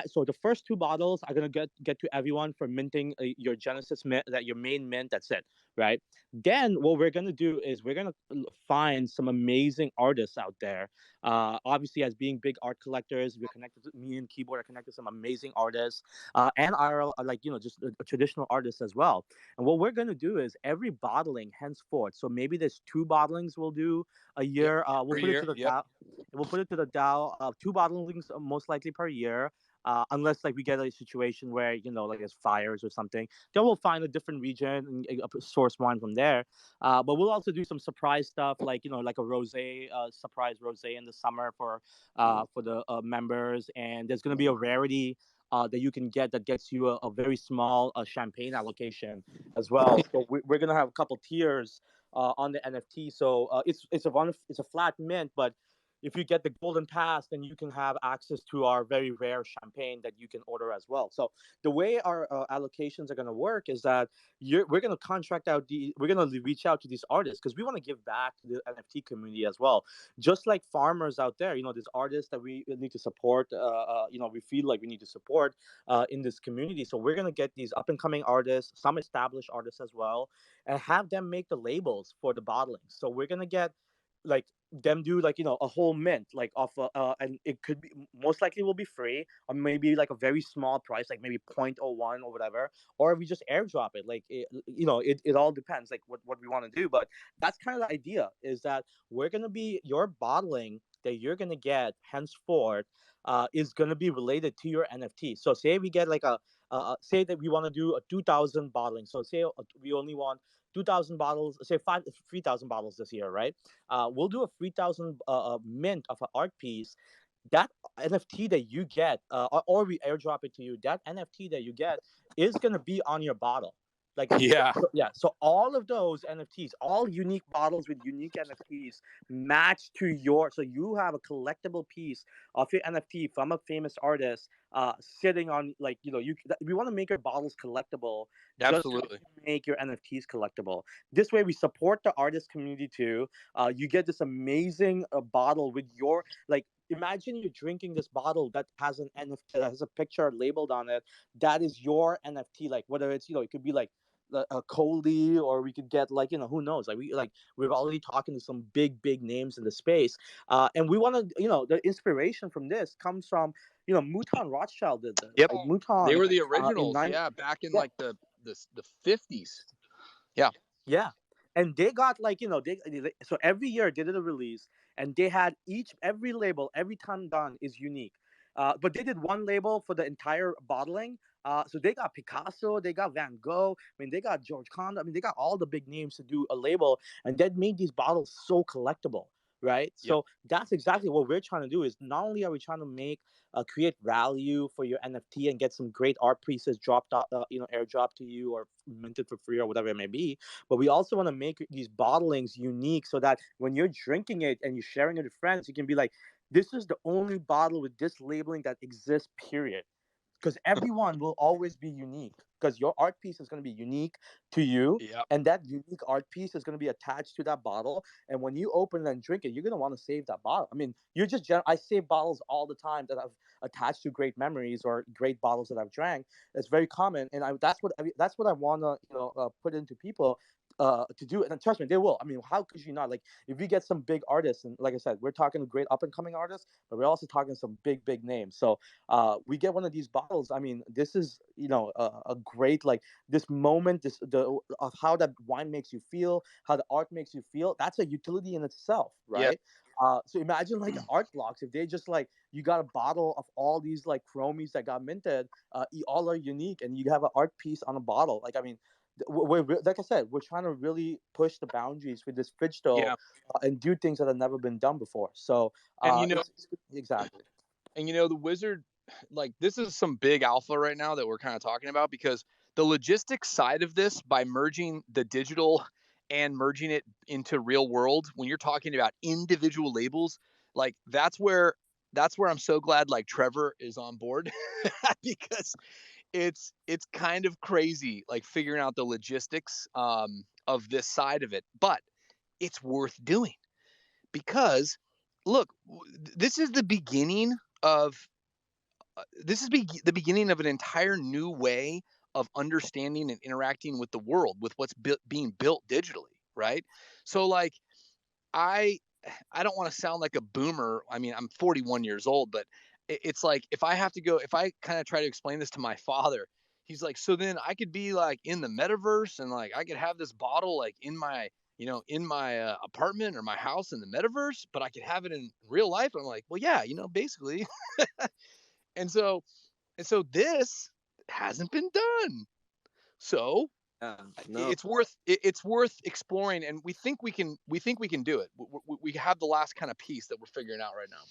so the first two bottles are going to get to everyone for minting your Genesis mint, that your main mint. That's it, right? Then what we're going to do is we're going to find some amazing artists out there. Obviously, as being big art collectors, we're connected to, me and Keyboard are connected to some amazing artists, and IRL, like just traditional artists as well. And what we're going to do is every bottling henceforth. So maybe there's two bottlings we'll do a Yep. year. We'll Per put it year. to the Yep. DAO. We'll put it to the DAO. Two bottlings most likely per year. Unless like we get a situation where like there's fires or something, then we'll find a different region and source wine from there. But we'll also do some surprise stuff, like like a rosé, surprise rosé in the summer for the members. And there's gonna be a rarity that you can get that gets you a very small champagne allocation as well. So we're gonna have a couple tiers on the NFT. So it's a flat mint, but if you get the golden pass, then you can have access to our very rare champagne that you can order as well. So the way our allocations are going to work is that we're going to we're going to reach out to these artists because we want to give back to the NFT community as well. Just like farmers out there, these artists that we need to support, we feel like we need to support in this community. So we're going to get these up and coming artists, some established artists as well, and have them make the labels for the bottling. So we're going to get like them do like a whole mint like off and it could be most likely will be free, or maybe like a very small price, like maybe 0.01 or whatever, or we just airdrop it. Like it all depends like what we want to do. But that's kind of the idea, is that we're going to be your bottling that you're going to get henceforth is going to be related to your NFT. So say we get like say that we want to do a 2,000 bottling. So say we only want 2,000 bottles, say 3,000 bottles this year, right? We'll do a 3,000 mint of an art piece. That NFT that you get, or we airdrop it to you, that NFT that you get is going to be on your bottle. Like, Yeah. yeah. So all of those NFTs, all unique bottles with unique NFTs, match to your. So you have a collectible piece of your NFT from a famous artist, sitting on like we want to make our bottles collectible, just like Absolutely. you make your NFTs collectible. This way, we support the artist community too. You get this amazing bottle with your like. Imagine you're drinking this bottle that has an NFT, that has a picture labeled on it. That is your NFT. Like whether it's it could be like a Coley, or we could get like who knows, like we're already talking to some big names in the space, and we want to the inspiration from this comes from Mouton Rothschild did this, Yep. like They Mouton were the in originals. nine. Yeah. Back in Yeah, like the 50s. Yeah. yeah. And they got like so every year they did a release, and they had every label every time done is unique. But they did one label for the entire bottling. So they got Picasso, they got Van Gogh. I mean, they got George Condo. I mean, they got all the big names to do a label, and that made these bottles so collectible, right? Yep. So that's exactly what we're trying to do. Is not only are we trying to create value for your NFT and get some great art pieces dropped out, airdrop to you or minted for free or whatever it may be, but we also want to make these bottlings unique so that when you're drinking it and you're sharing it with friends, you can be like, this is the only bottle with this labeling that exists, period. Because everyone will always be unique, because your art piece is going to be unique to you, Yep. and that unique art piece is going to be attached to that bottle. And when you open it and drink it, you're going to want to save that bottle. I mean, I save bottles all the time that I've attached to great memories or great bottles that I've drank. It's very common, and that's what I want to put into people. to do it. And trust me, they will. I mean, how could you not? Like, if you get some big artists, and like I said, we're talking great up and coming artists, but we're also talking some big names. So we get one of these bottles. I mean, this is a great like this moment, of how that wine makes you feel, how the art makes you feel. That's a utility in itself, Yeah. right? So imagine like art blocks if they just like you got a bottle of all these like chromies that got minted, all are unique, and you have an art piece on a bottle. Like I mean, like I said, we're trying to really push the boundaries with this fridge Yeah. and do things that have never been done before. So And exactly. And the Wizard, like this is some big alpha right now that we're kind of talking about, because the logistics side of this, by merging the digital and merging it into real world, when you're talking about individual labels, like that's where I'm so glad like Trevor is on board because it's kind of crazy like figuring out the logistics of this side of it, but it's worth doing because look, this is the beginning of the beginning of an entire new way of understanding and interacting with the world, with what's being built digitally, right? So like I I don't want to sound like a boomer. I mean, I'm 41 years old, but it's like if I kind of try to explain this to my father, he's like, so then I could be like in the metaverse and like I could have this bottle like in my apartment or my house in the metaverse, but I could have it in real life. I'm like, well, yeah, basically. And so this hasn't been done. So Yeah, no, it's worth exploring, and we think we can do it. We have the last kind of piece that we're figuring out right now.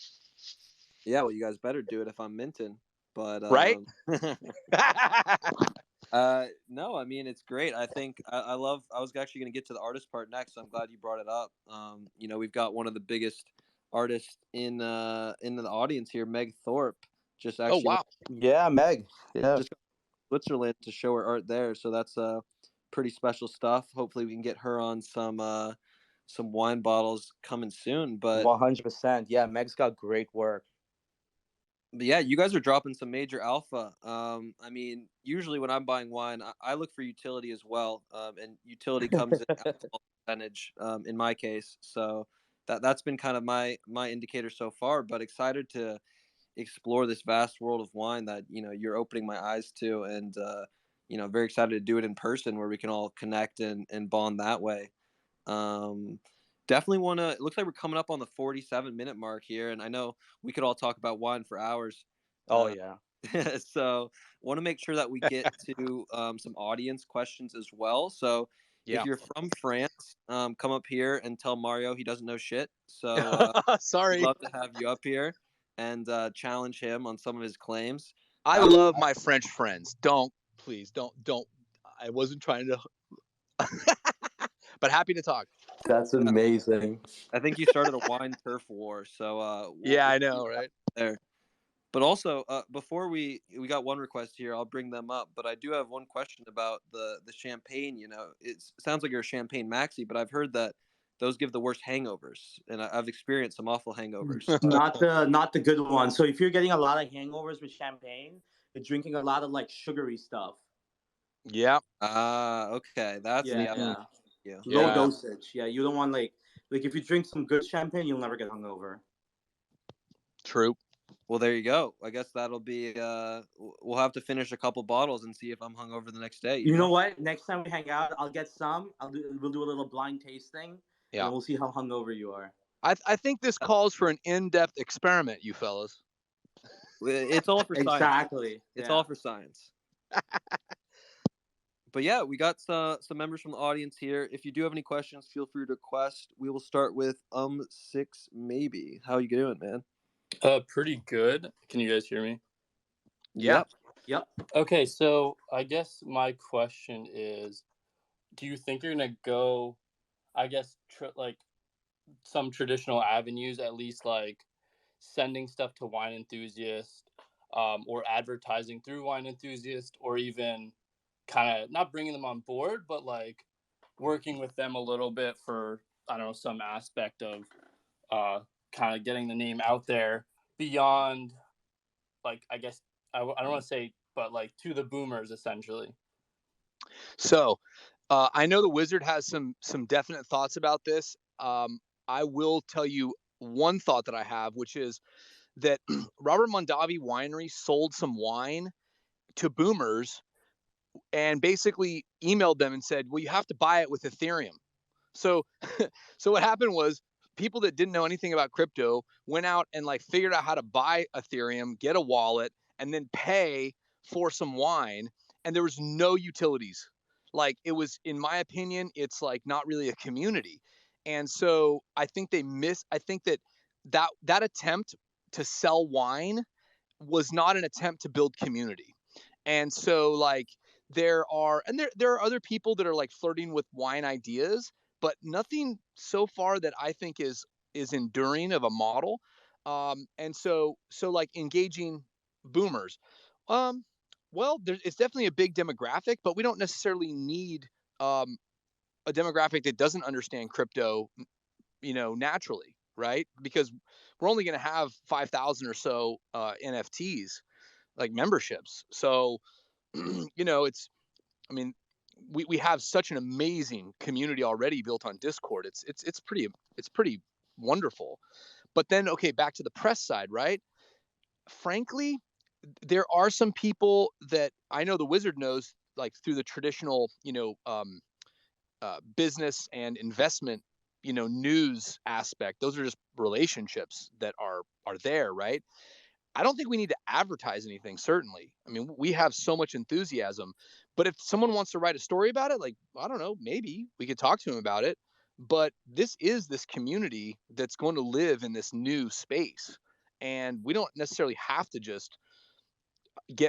yeah. Well, you guys better do it if I'm minting. But Right? no, I mean it's great. I think I love. I was actually going to get to the artist part next. So I'm glad you brought it up. We've got one of the biggest artists in the audience here, Meg Thorpe. Just Oh actually wow. Yeah, Meg. Yeah. just got to Switzerland to show her art there. So that's pretty special stuff. Hopefully we can get her on some wine bottles coming soon. But 100%. Yeah, Meg's got great work. yeah, you guys are dropping some major alpha. I mean, usually when I'm buying wine, I look for utility as well, and utility comes in alcohol percentage in my case. So that's been kind of my indicator so far. But excited to explore this vast world of wine that you're opening my eyes to, and very excited to do it in person where we can all connect and bond that way. Um, Definitely want to. It looks like we're coming up on the 47-minute mark here, and I know we could all talk about wine for hours. Oh Uh, yeah. so want to make sure that we get to some audience questions as well. So if Yeah. you're from France, come up here and tell Mario he doesn't know shit. So we'd Sorry. love to have you up here and challenge him on some of his claims. I love my French friends. Please don't. I wasn't trying to, but happy to talk. That's amazing. I think you started a wine turf war, so Yeah, we'll I know, right? there. But also, before we got one request here, I'll bring them up. But I do have one question about the champagne. It sounds like you're a champagne maxi, but I've heard that those give the worst hangovers, and I've experienced some awful hangovers. Not the good one. So if you're getting a lot of hangovers with champagne, you're drinking a lot of like sugary stuff. Yeah. Okay, that's Yeah, the yeah. yeah. Low Yeah. dosage. Yeah, you don't want like if you drink some good champagne, you'll never get hungover. True. Well, there you go. I guess that'll be. We'll have to finish a couple bottles and see if I'm hungover the next day. You know what? Next time we hang out, I'll get some. We'll do a little blind tasting, Yeah. and we'll see how hungover you are. I think this calls for an in-depth experiment, you fellas. It's all for science. Exactly. It's Yeah. all for science. But yeah, we got some members from the audience here. If you do have any questions, feel free to request. We will start with 6 maybe. How you doing, man? Pretty good. Can you guys hear me? Yeah. Yep. Okay, so I guess my question is, do you think you're gonna go, I guess, like some traditional avenues, at least like sending stuff to wine enthusiasts, or advertising through wine enthusiasts, or even kind of not bringing them on board, but like working with them a little bit for, I don't know, some aspect of kind of getting the name out there beyond, like, I guess I don't want to say, but like to the boomers essentially. So I know the Wizard has some definite thoughts about this. I will tell you one thought that I have, which is that Robert Mondavi Winery sold some wine to boomers and basically emailed them and said, well, you have to buy it with Ethereum. So, so what happened was people that didn't know anything about crypto went out and like figured out how to buy Ethereum, get a wallet, and then pay for some wine. And there was no utilities. Like it was, in my opinion, it's like not really a community. And so I think I think that attempt to sell wine was not an attempt to build community. And so like there are other people that are like flirting with wine ideas, but nothing so far that I think is enduring of a model. And so like engaging boomers. Well, it's definitely a big demographic, but we don't necessarily need um, a demographic that doesn't understand crypto, naturally, right? Because we're only going to have 5,000 or so NFTs, like memberships. So, it's, I mean, we have such an amazing community already built on Discord. It's pretty wonderful. But then, okay, back to the press side, right? Frankly, there are some people that I know the Wizard knows, like through the traditional, business and investment, news aspect. Those are just relationships that are there, right? I don't think we need to advertise anything, certainly. I mean, we have so much enthusiasm, but if someone wants to write a story about it, like, I don't know, maybe we could talk to him about it. But this is this community that's going to live in this new space. And we don't necessarily have to just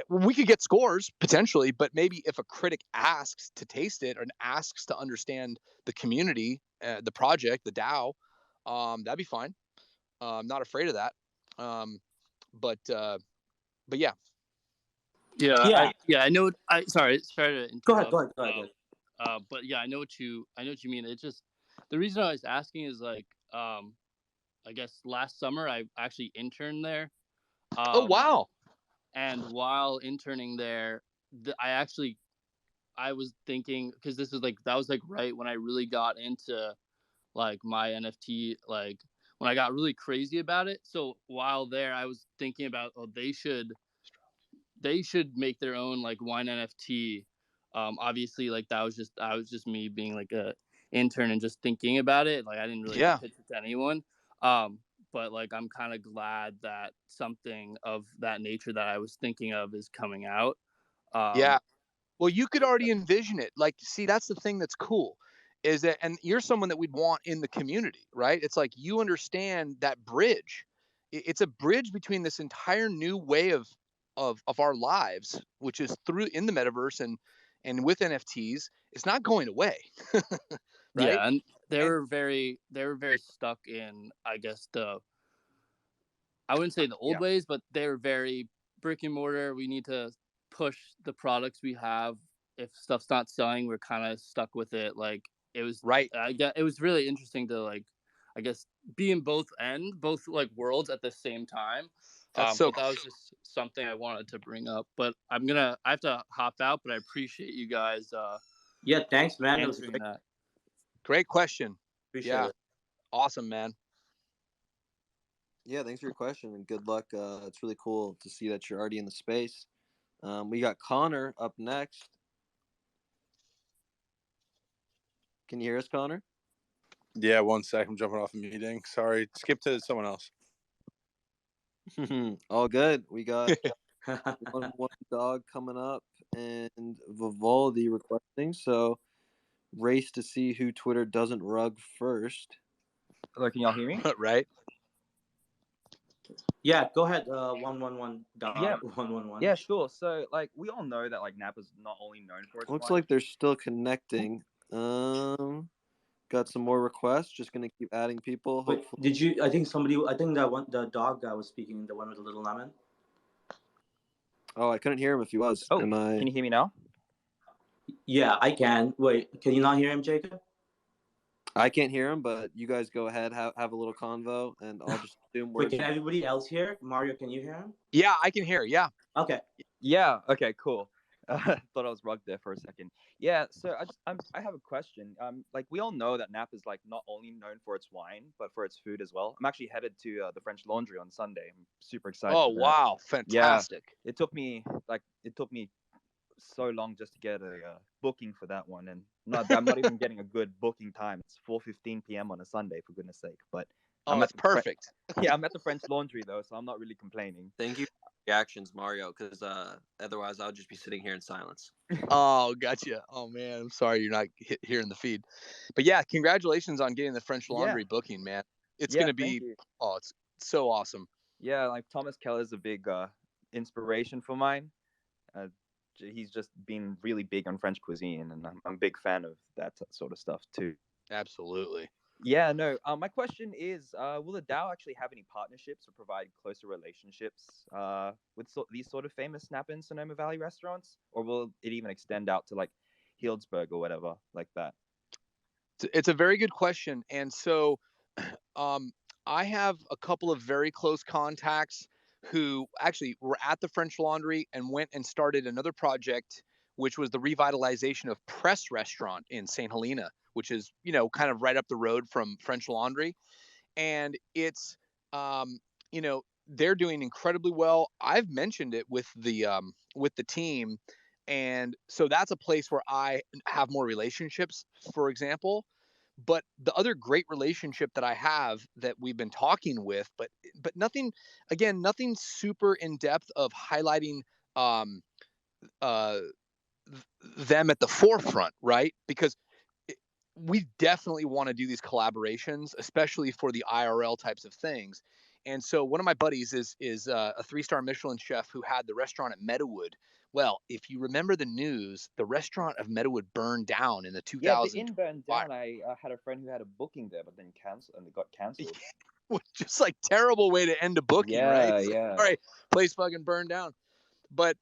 we could get scores potentially, but maybe if a critic asks to taste it and asks to understand the community, the project, the DAO, that'd be fine. I'm not afraid of that. Um, but yeah. I know. Sorry to Go ahead. interrupt. Go ahead. Go ahead. But yeah, I know what you mean. It's just the reason I was asking is like, I guess last summer I actually interned there. Oh wow! And while interning there, I was thinking, because that was like right when I really got into like my NFT, like when I got really crazy about it. So while there, I was thinking about, oh, they should make their own like wine NFT. Obviously, like I was just me being like a intern and just thinking about it. Like I didn't really pitch it to anyone. But like I'm kind of glad that something of that nature that I was thinking of is coming out. Yeah. Well, you could already envision it. Like, see, that's the thing that's cool, is that, and you're someone that we'd want in the community, right? It's like you understand that bridge. It's a bridge between this entire new way of our lives, which is through in the metaverse and with NFTs. It's not going away, right? Yeah, and they were very stuck in, I guess, I wouldn't say the old ways, but they were very brick and mortar. We need to push the products we have. If stuff's not selling, we're kind of stuck with it. Like it was right. It was really interesting to like, I guess, be in both like worlds at the same time. But that was just something I wanted to bring up. But I have to hop out. But I appreciate you guys. Yeah, thanks, man. Answering that. Great question. Appreciate it. Awesome, man. Yeah, thanks for your question and good luck. It's really cool to see that you're already in the space. We got Connor up next. Can you hear us, Connor? Yeah, 1 sec. I'm jumping off a meeting. Sorry. Skip to someone else. All good. We got one dog coming up and Vivaldi requesting. So race to see who Twitter doesn't rug first. Hello, can y'all hear me? Right. Yeah, go ahead. 111. Yeah, 111. Yeah, sure. So, like, we all know that like Napa's not only known for its Looks wine. like they're still connecting. Got some more requests. Just gonna keep adding people. Wait, did you? I think that one, the dog guy was speaking, the one with the little lemon. Oh, I couldn't hear him if he was. Oh, can you hear me now? Yeah, I can. Wait, can you not hear him, Jacob? I can't hear him, but you guys go ahead, have a little convo, and I'll just assume Wait, can everybody else hear? Mario, can you hear him? Yeah, I can hear. Yeah. Okay. Yeah. Okay. Cool. Thought I was rugged there for a second. Yeah, so I have a question. Like we all know that Napa is like not only known for its wine, but for its food as well. I'm actually headed to the French Laundry on Sunday. I'm super excited Oh for that. wow, Yeah, fantastic. it took me so long just to get a booking for that one, and I'm not even getting a good booking time. It's 4:15 p.m. on a Sunday, for goodness sake. But Oh, it's perfect. yeah, I'm at the French Laundry though, so I'm not really complaining. Thank you for your reactions, Mario, because otherwise I'll just be sitting here in silence. Oh, gotcha. Oh man, I'm sorry you're not hearing the feed, but yeah, congratulations on getting the French Laundry booking, man. It's Yeah, gonna thank be you. it's so awesome. Yeah, like Thomas Keller is a big inspiration for mine. Uh, he's just been really big on French cuisine, and I'm a big fan of that sort of stuff too. Absolutely. Yeah, no. My question is, will the DAO actually have any partnerships or provide closer relationships with these sort of famous Napa and Sonoma Valley restaurants, or will it even extend out to like Healdsburg or whatever like that? It's a very good question, and so I have a couple of very close contacts who actually were at the French Laundry and went and started another project, which was the revitalization of Press Restaurant in St. Helena, which is, kind of right up the road from French Laundry. And it's, they're doing incredibly well. I've mentioned it with the team. And so that's a place where I have more relationships, for example. But the other great relationship that I have that we've been talking with, but nothing, again, nothing super in depth of highlighting um, uh, them at the forefront, right? Because we definitely want to do these collaborations, especially for the IRL types of things. And so one of my buddies is a 3-star Michelin chef who had the restaurant at Meadowood. Well, if you remember the news, the restaurant of Meadowood burned down in the Yeah, the 2000 inn burned down. I had a friend who had a booking there, but then canceled, and it got canceled. just like terrible way to end a booking, right? Yeah, It's like, yeah. all right, place fucking burned down. But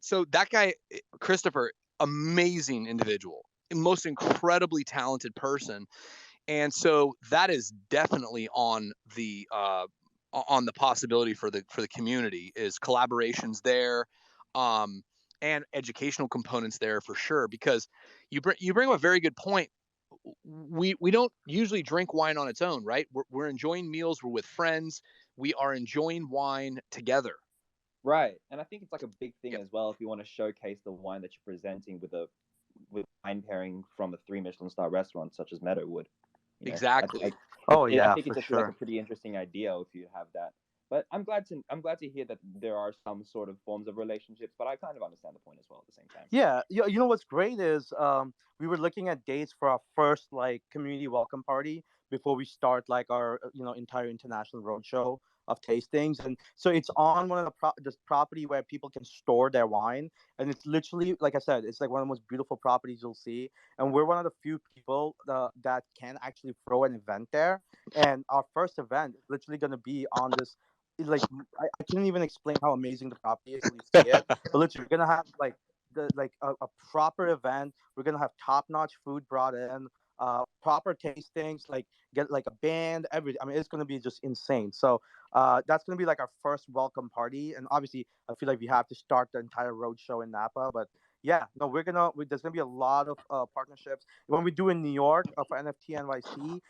so that guy, Christopher, amazing individual, most incredibly talented person. And so that is definitely on the possibility for the community is collaborations there, um, and educational components there for sure. Because you bring up a very good point. We don't usually drink wine on its own, right? We're enjoying meals. We're with friends. We are enjoying wine together. Right, and I think it's like a big thing Yep. as well if you want to showcase the wine that you're presenting with wine pairing from a 3 Michelin star restaurant such as Meadowood. Exactly. Oh I yeah, think for it's just like a sure. pretty interesting idea if you have that. But I'm glad to hear that there are some sort of forms of relationships. But I kind of understand the point as well at the same time. Yeah, you know what's great is we were looking at dates for our first like community welcome party before we start like our entire international roadshow of tastings, and so it's on one of the this property where people can store their wine, and it's literally like I said, it's like one of the most beautiful properties you'll see, and we're one of the few people that can actually throw an event there, and our first event is literally going to be on this. Like I can't even explain how amazing the property is till you see it. But literally, we're gonna have like a proper event. We're gonna have top notch food brought in, proper tastings, like get like a band, everything. I mean, it's gonna be just insane. So that's gonna be like our first welcome party, and obviously, I feel like we have to start the entire road show in Napa, but. Yeah, no, there's gonna be a lot of partnerships. When we do in New York for NFT NYC,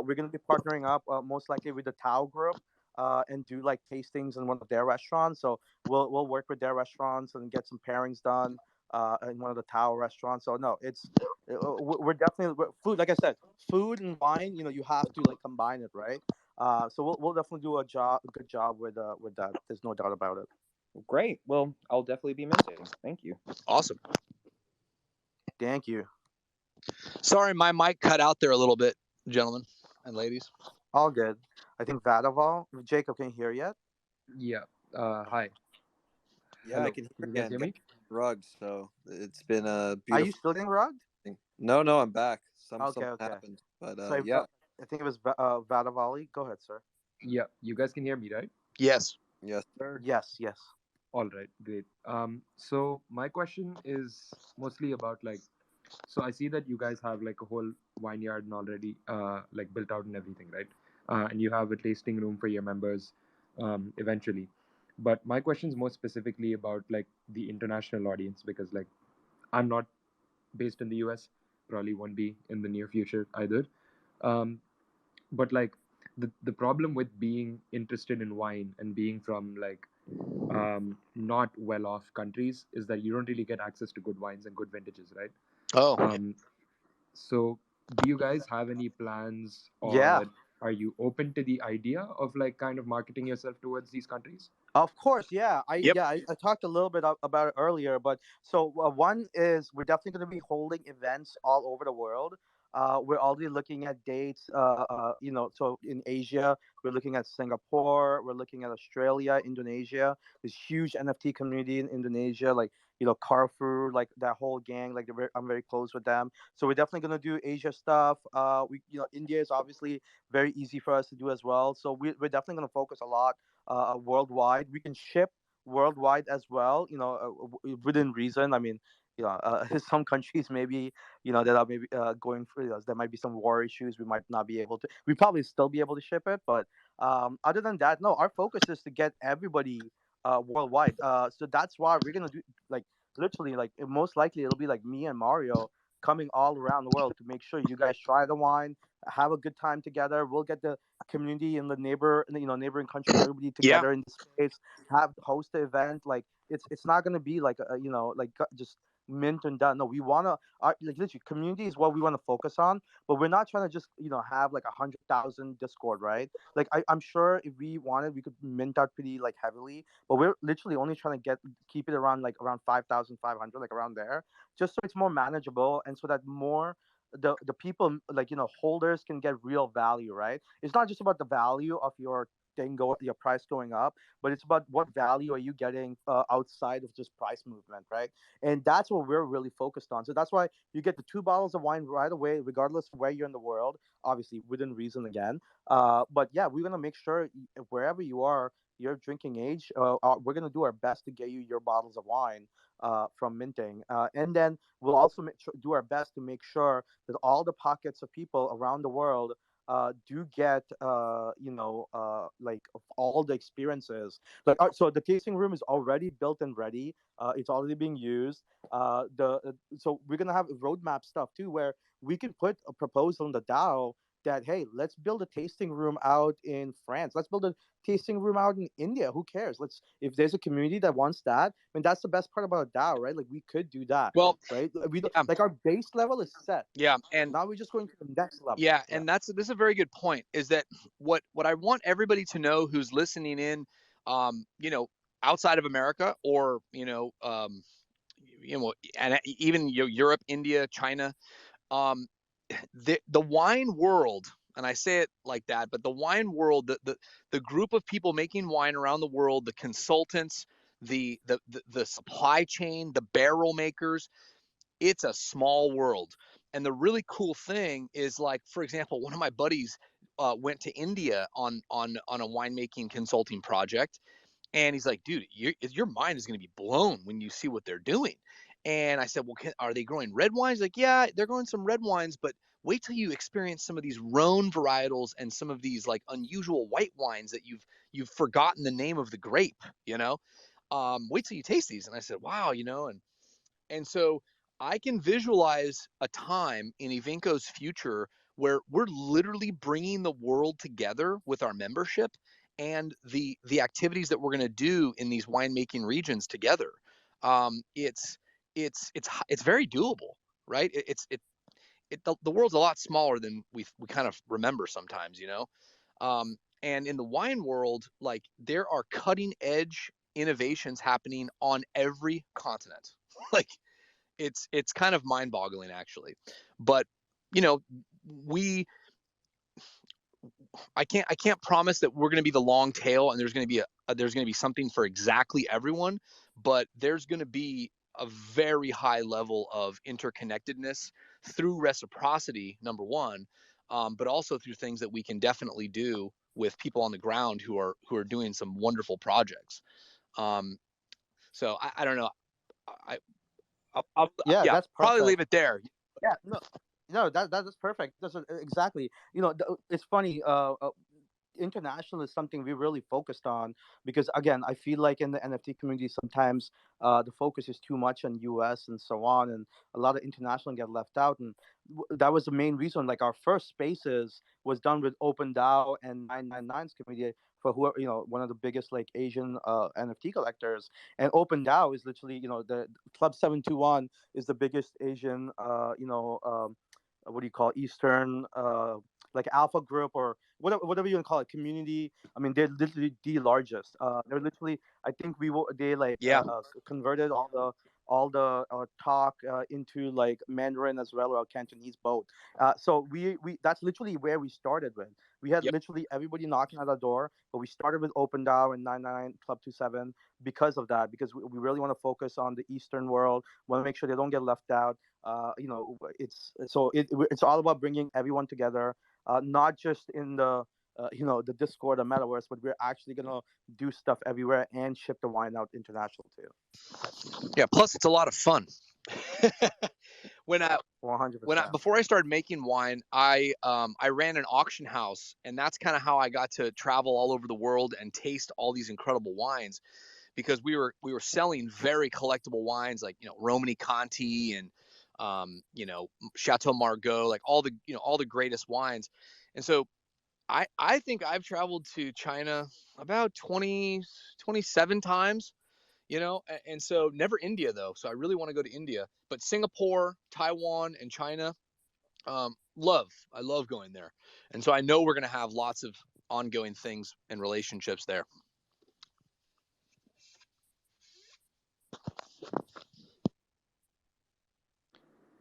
we're gonna be partnering up most likely with the Tao Group and do like tastings in one of their restaurants. So we'll work with their restaurants and get some pairings done in one of the Tao restaurants. So no, we're definitely food. Like I said, food and wine. You have to like combine it, right? So we'll definitely do a good job with that. There's no doubt about it. Great. Well, I'll definitely be missing. Thank you. Awesome. Thank you. Sorry, my mic cut out there a little bit, gentlemen and ladies. All good. I think Vadaval, Jacob, can you hear yet? Yeah. Hi. Yeah, Hello. I can Can hear you guys again. hear me? Rugged, so it's been a Are you beautiful still getting rugged? thing. No, I'm back. Something Okay. happened, but So yeah, I think it was Vadavali. Go ahead, sir. Yeah. You guys can hear me, right? Yes. yes, sir. Yes. Yes. All right. Great. So my question is mostly about like, so I see that you guys have like a whole vineyard and already like built out and everything, right? And you have a tasting room for your members eventually. But my question is more specifically about like the international audience, because like I'm not based in the US, probably won't be in the near future either. Um, but like the problem with being interested in wine and being from like not well off countries is that you don't really get access to good wines and good vintages, right? Oh, So do you guys have any plans, Yeah. or are you open to the idea of like kind of marketing yourself towards these countries? Of course, yeah. I yep. yeah, I talked a little bit about it earlier, but so one is we're definitely going to be holding events all over the world. We're already looking at dates. So in Asia, we're looking at Singapore, we're looking at Australia, Indonesia. There's huge NFT community in Indonesia, like Carrefour, like that whole gang. Like I'm very close with them. So we're definitely going to do Asia stuff. India is obviously very easy for us to do as well. So we're definitely going to focus a lot worldwide. We can ship worldwide as well. Within reason. I mean, some countries maybe that are maybe going through this. There might be some war issues. We might not be able to. We probably still be able to ship it, but other than that, no. Our focus is to get everybody worldwide. So that's why we're gonna do like literally like most likely it'll be like me and Mario coming all around the world to make sure you guys try the wine, have a good time together. We'll get the community in the neighboring countries, everybody Yeah. together in the space, have host the event. Like it's not gonna be like just mint and done. No, we wanna like literally community is what we want to focus on, but we're not trying to just have like 100,000 Discord, right? Like I'm sure if we wanted, we could mint out pretty like heavily, but we're literally only trying to keep it around 5,500, like around there, just so it's more manageable and so that more the people like holders can get real value, right? It's not just about the value of your price going up, but it's about what value are you getting outside of just price movement, right? And that's what we're really focused on. So that's why you get the 2 bottles of wine right away, regardless of where you're in the world, obviously within reason again. But yeah, we're gonna make sure wherever you are, your drinking age, we're gonna do our best to get you your bottles of wine from minting, and then we'll also do our best to make sure that all the pockets of people around the world do get like of all the experiences. Like so the tasting room is already built and ready. It's already being used. So we're gonna have roadmap stuff too, where we can put a proposal in the DAO that hey, let's build a tasting room out in France. Let's build a tasting room out in India. Who cares? Let's if there's a community that wants that. I mean, that's the best part about DAO, right? Like we could do that, Well, right? We don't, yeah, like our base level is set. yeah, and Now we're just going to the next level. yeah, Yeah. and this is a very good point. Is that what I want everybody to know who's listening in, you know, outside of America or and even Europe, India, China, um, the wine world, and I say it like that, but the wine world, the group of people making wine around the world, the consultants, the supply chain, the barrel makers, it's a small world. And the really cool thing is, like, for example, one of my buddies went to India on a winemaking consulting project, and he's like, dude, your mind is going to be blown when you see what they're doing. And I said, well, are they growing red wines? Like, yeah, they're growing some red wines, but wait till you experience some of these Rhone varietals and some of these like unusual white wines that you've forgotten the name of the grape, you know. Wait till you taste these. And I said, wow, and so I can visualize a time in Evinco's future where we're literally bringing the world together with our membership and the activities that we're going to do in these winemaking regions together. It's it's very doable, right? The world's a lot smaller than we kind of remember sometimes, and in the wine world, like, there are cutting edge innovations happening on every continent. Like, it's kind of mind boggling, actually. But you know we I can't promise that we're going to be the long tail and there's going to be something for exactly everyone, but there's going to be a very high level of interconnectedness through reciprocity, number one, but also through things that we can definitely do with people on the ground who are doing some wonderful projects. um, so I don't know. Yeah, Yeah, that's probably perfect. leave it there. Yeah, no, no, that's perfect. That's exactly. It's funny. international is something we really focused on, because again, I feel like in the NFT community sometimes the focus is too much on US and so on, and a lot of international get left out. And that was the main reason. Like our first spaces was done with OpenDAO and 999's community, for who are, one of the biggest like Asian NFT collectors. And OpenDAO is literally, the Club 721 is the biggest Asian what do you call, Eastern like alpha group, or whatever you want to call it, community. I mean, they're literally the largest. They're literally, I think they like Yeah. converted all the talk into like Mandarin as well, or Cantonese both. So we that's literally where we started with. We had Yep. literally everybody knocking at our door, but we started with OpenDAO and 999 Club 27 because of that, because we really want to focus on the Eastern world, want to make sure they don't get left out. It's all about bringing everyone together, not just in the the Discord or Metaverse, but we're actually gonna do stuff everywhere and ship the wine out international too. Yeah. Plus, it's a lot of fun. when I 100%. before I started making wine, I ran an auction house, and that's kind of how I got to travel all over the world and taste all these incredible wines, because we were selling very collectible wines like Romani Conti and Chateau Margaux, like all the greatest wines. And so I think I've traveled to China about 27 times, and so never India though. So I really want to go to India, but Singapore, Taiwan, and China, I love going there. And so I know we're going to have lots of ongoing things and relationships there.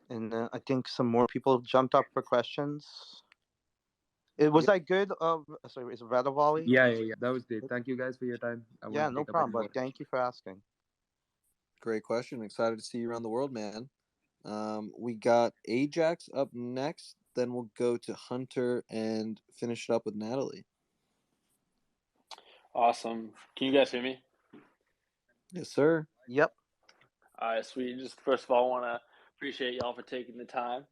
And I think some more people jumped up for questions. Was I good? Sorry, is it Radavali? Yeah. That was great. Thank you guys for your time. I Yeah, won't no take up problem. any more. But thank you for asking. Great question. Excited to see you around the world, man. We got Ajax up next. Then we'll go to Hunter and finish it up with Natalie. Awesome. Can you guys hear me? Yes, sir. Yep. All right, sweet. Just first of all, I want to appreciate y'all for taking the time.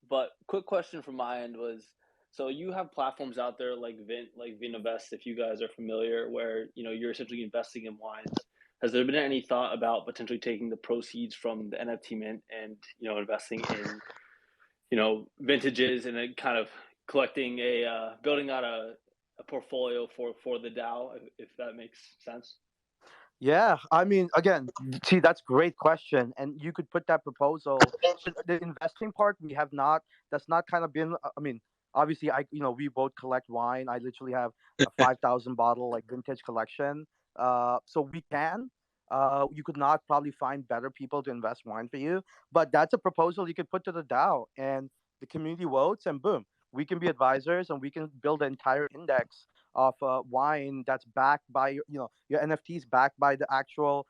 But quick question from my end was, so you have platforms out there like Vinovest, if you guys are familiar, where you're essentially investing in wines. Has there been any thought about potentially taking the proceeds from the NFT mint and investing in vintages and then kind of collecting building out a portfolio for the DAO, if that makes sense? Yeah, I mean, again, see, that's great question, and you could put that proposal. So the investing part, we have not. That's not kind of been. I mean, obviously, we both collect wine. I literally have a 5,000 bottle like vintage collection. So we can. You could not probably find better people to invest wine for you, but that's a proposal you could put to the DAO, and the community votes, and boom, we can be advisors, and we can build an entire index of wine that's backed by your NFTs backed by the actual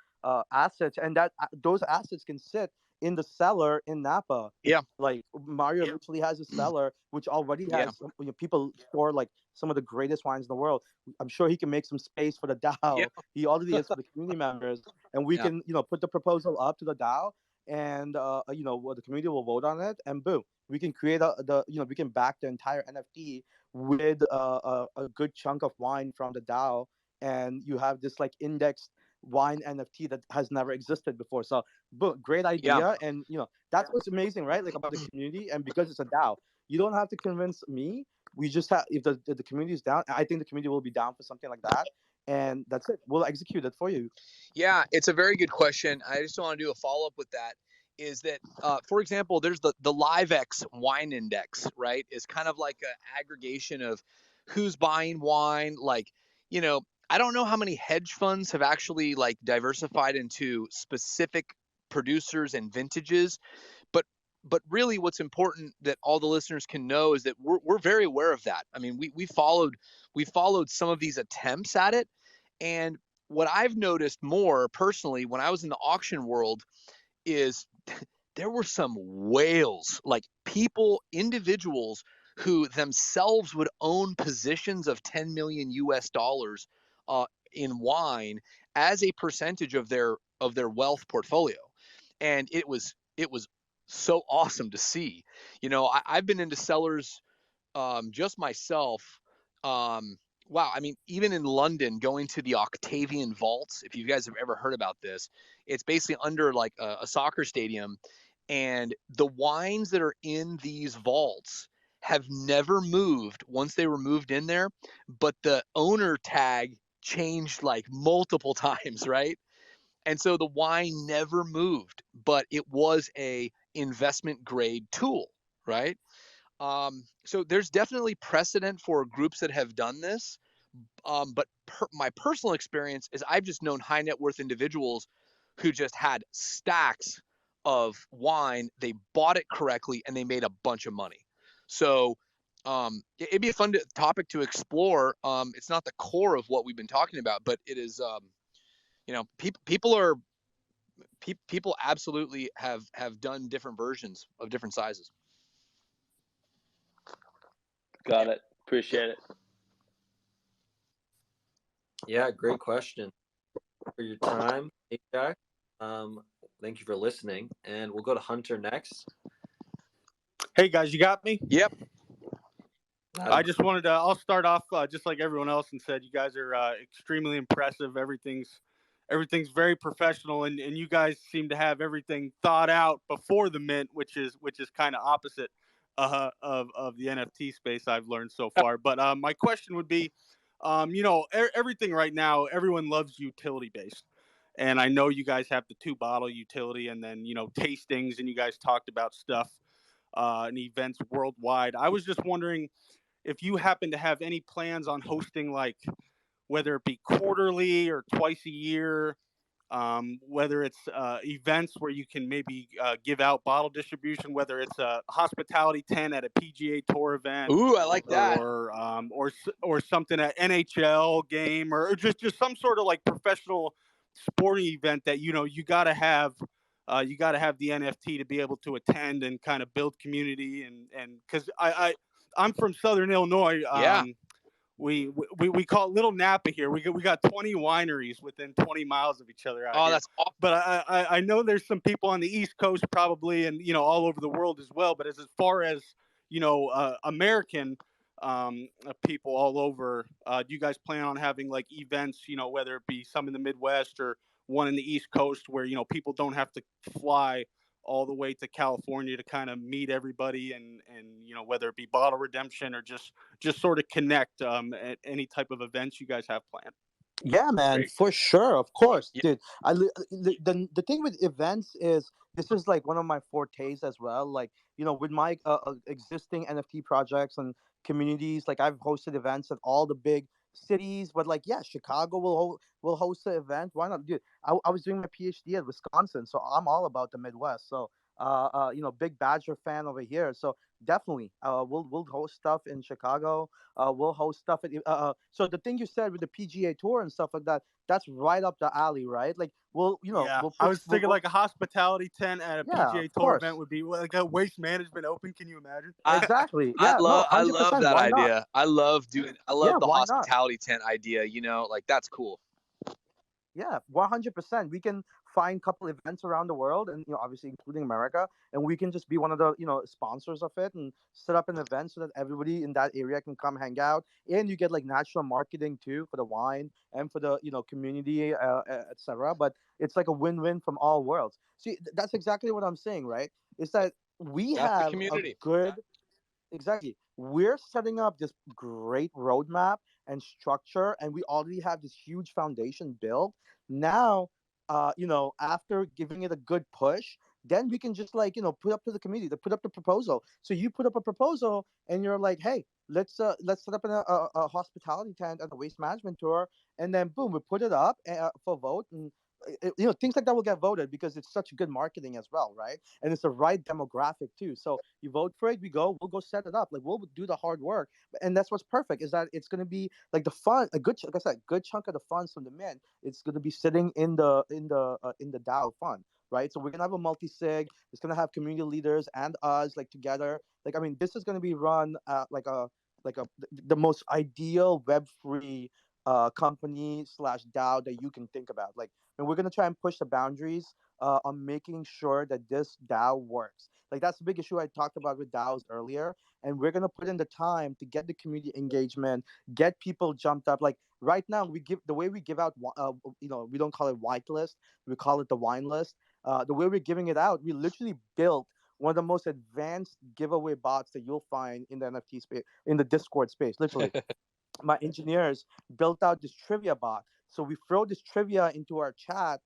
assets, and that those assets can sit in the cellar in Napa. Yeah. Like Mario literally has a cellar which already Yeah. has people store like some of the greatest wines in the world. I'm sure he can make some space for the DAO. Yeah. He already has for the community members, and we Yeah. can put the proposal up to the DAO, and the community will vote on it, and boom, we can create we can back the entire NFT with a good chunk of wine from the DAO, and you have this like indexed wine NFT that has never existed before. So, boom, great idea, Yeah. and that's what's amazing, right? Like about the community, and because it's a DAO, you don't have to convince me. We just have if the community is down, I think the community will be down for something like that, and that's it. We'll execute it for you. Yeah, it's a very good question. I just want to do a follow up with that. Is that, for example, there's the LiveX wine index, right? Is kind of like an aggregation of who's buying wine. Like, I don't know how many hedge funds have actually like diversified into specific producers and vintages, but really what's important that all the listeners can know is that we're very aware of that. I mean, we followed some of these attempts at it, and what I've noticed more personally when I was in the auction world is there were some whales, like individuals who themselves would own positions of 10 million US dollars in wine as a percentage of their wealth portfolio. And it was so awesome to see. I've been into cellars just myself wow, I mean, even in London, going to the Octavian Vaults, if you guys have ever heard about this, it's basically under like a soccer stadium, and the wines that are in these vaults have never moved once they were moved in there, but the owner tag changed like multiple times, right? And so the wine never moved, but it was a investment grade tool, right? So there's definitely precedent for groups that have done this. But my personal experience is I've just known high net worth individuals who just had stacks of wine. They bought it correctly and they made a bunch of money. So it'd be a fun topic to explore. It's not the core of what we've been talking about, but it is. People absolutely have done different versions of different sizes. Got it. Appreciate it. Yeah, great question. For your time, hey Jack. Thank you for listening, and we'll go to Hunter next. Hey guys, you got me? Yep. I just wanted to. I'll start off just like everyone else and said, you guys are extremely impressive. Everything's very professional, and you guys seem to have everything thought out before the mint, which is kind of opposite of the NFT space I've learned so far. But my question would be, everything right now, everyone loves utility based. And I know you guys have the 2 bottle utility, and then tastings, and you guys talked about stuff and events worldwide. I was just wondering if you happen to have any plans on hosting, like whether it be quarterly or twice a year, whether it's events where you can maybe give out bottle distribution, whether it's a hospitality tent at a PGA Tour event. Ooh, I like that. Or something at NHL game, or just some sort of like professional sporting event that you gotta have. You got to have the NFT to be able to attend and kind of build community, and because I'm from Southern Illinois. Yeah. We call it Little Napa here. We got 20 wineries within 20 miles of each other out here. That's awesome. But I know there's some people on the East Coast probably, and all over the world as well. But as far as American people all over, do you guys plan on having like events? Whether it be some in the Midwest or one in the East Coast, where people don't have to fly all the way to California to kind of meet everybody, and whether it be bottle redemption or just sort of connect at any type of events you guys have planned. Yeah, man, Great. for sure, of course, Yeah. dude. The thing with events is this is like one of my fortes as well. Like with my existing NFT projects and communities, like I've hosted events at all the big cities. But like, yeah, Chicago will host the event. Why not, dude? I was doing my PhD at Wisconsin, so I'm all about the Midwest. So big Badger fan over here. So definitely, we'll host stuff in Chicago. We'll host stuff at. So the thing you said with the PGA Tour and stuff like that, that's right up the alley, right? Like we'll I was thinking like a hospitality tent at a PGA Tour course. event would be like a Waste Management Open. Can you imagine? Exactly. Yeah, I love that why not? idea. I love the why not? hospitality tent idea. Like that's cool. Yeah, 100%. We can find a couple events around the world, and obviously including America, and we can just be one of the sponsors of it and set up an event so that everybody in that area can come hang out, and you get like national marketing too for the wine and for the community, etc. But it's like a win-win from all worlds. See, that's exactly what I'm saying, right? Is that we That's the have community. a good. Exactly. We're setting up this great roadmap and structure, and we already have this huge foundation built. Now, after giving it a good push, then we can just like put up to the community to put up the proposal. So you put up a proposal, and you're like, hey, let's set up a hospitality tent and a waste management tour, and then boom, we put it up for vote, and things like that will get voted because it's such good marketing as well, right? And it's the right demographic too. So you vote for it, we'll go set it up. Like we'll do the hard work, and that's what's perfect is that it's gonna be like the fun, like I said, good chunk of the funds from the mint. It's gonna be sitting in the DAO fund. Right, so we're gonna have a multi-sig. It's gonna have community leaders and us like together. Like I mean, this is gonna be run the most ideal Web3 company / DAO that you can think about. Like and we're gonna try and push the boundaries on making sure that this DAO works. Like that's the big issue I talked about with DAOs earlier, and we're gonna put in the time to get the community engagement, get people jumped up. Like right now, we give the way we give out, we don't call it white list, we call it the wine list. The way we're giving it out, we literally built one of the most advanced giveaway bots that you'll find in the NFT space, in the Discord space. Literally, my engineers built out this trivia bot. So we throw this trivia into our chat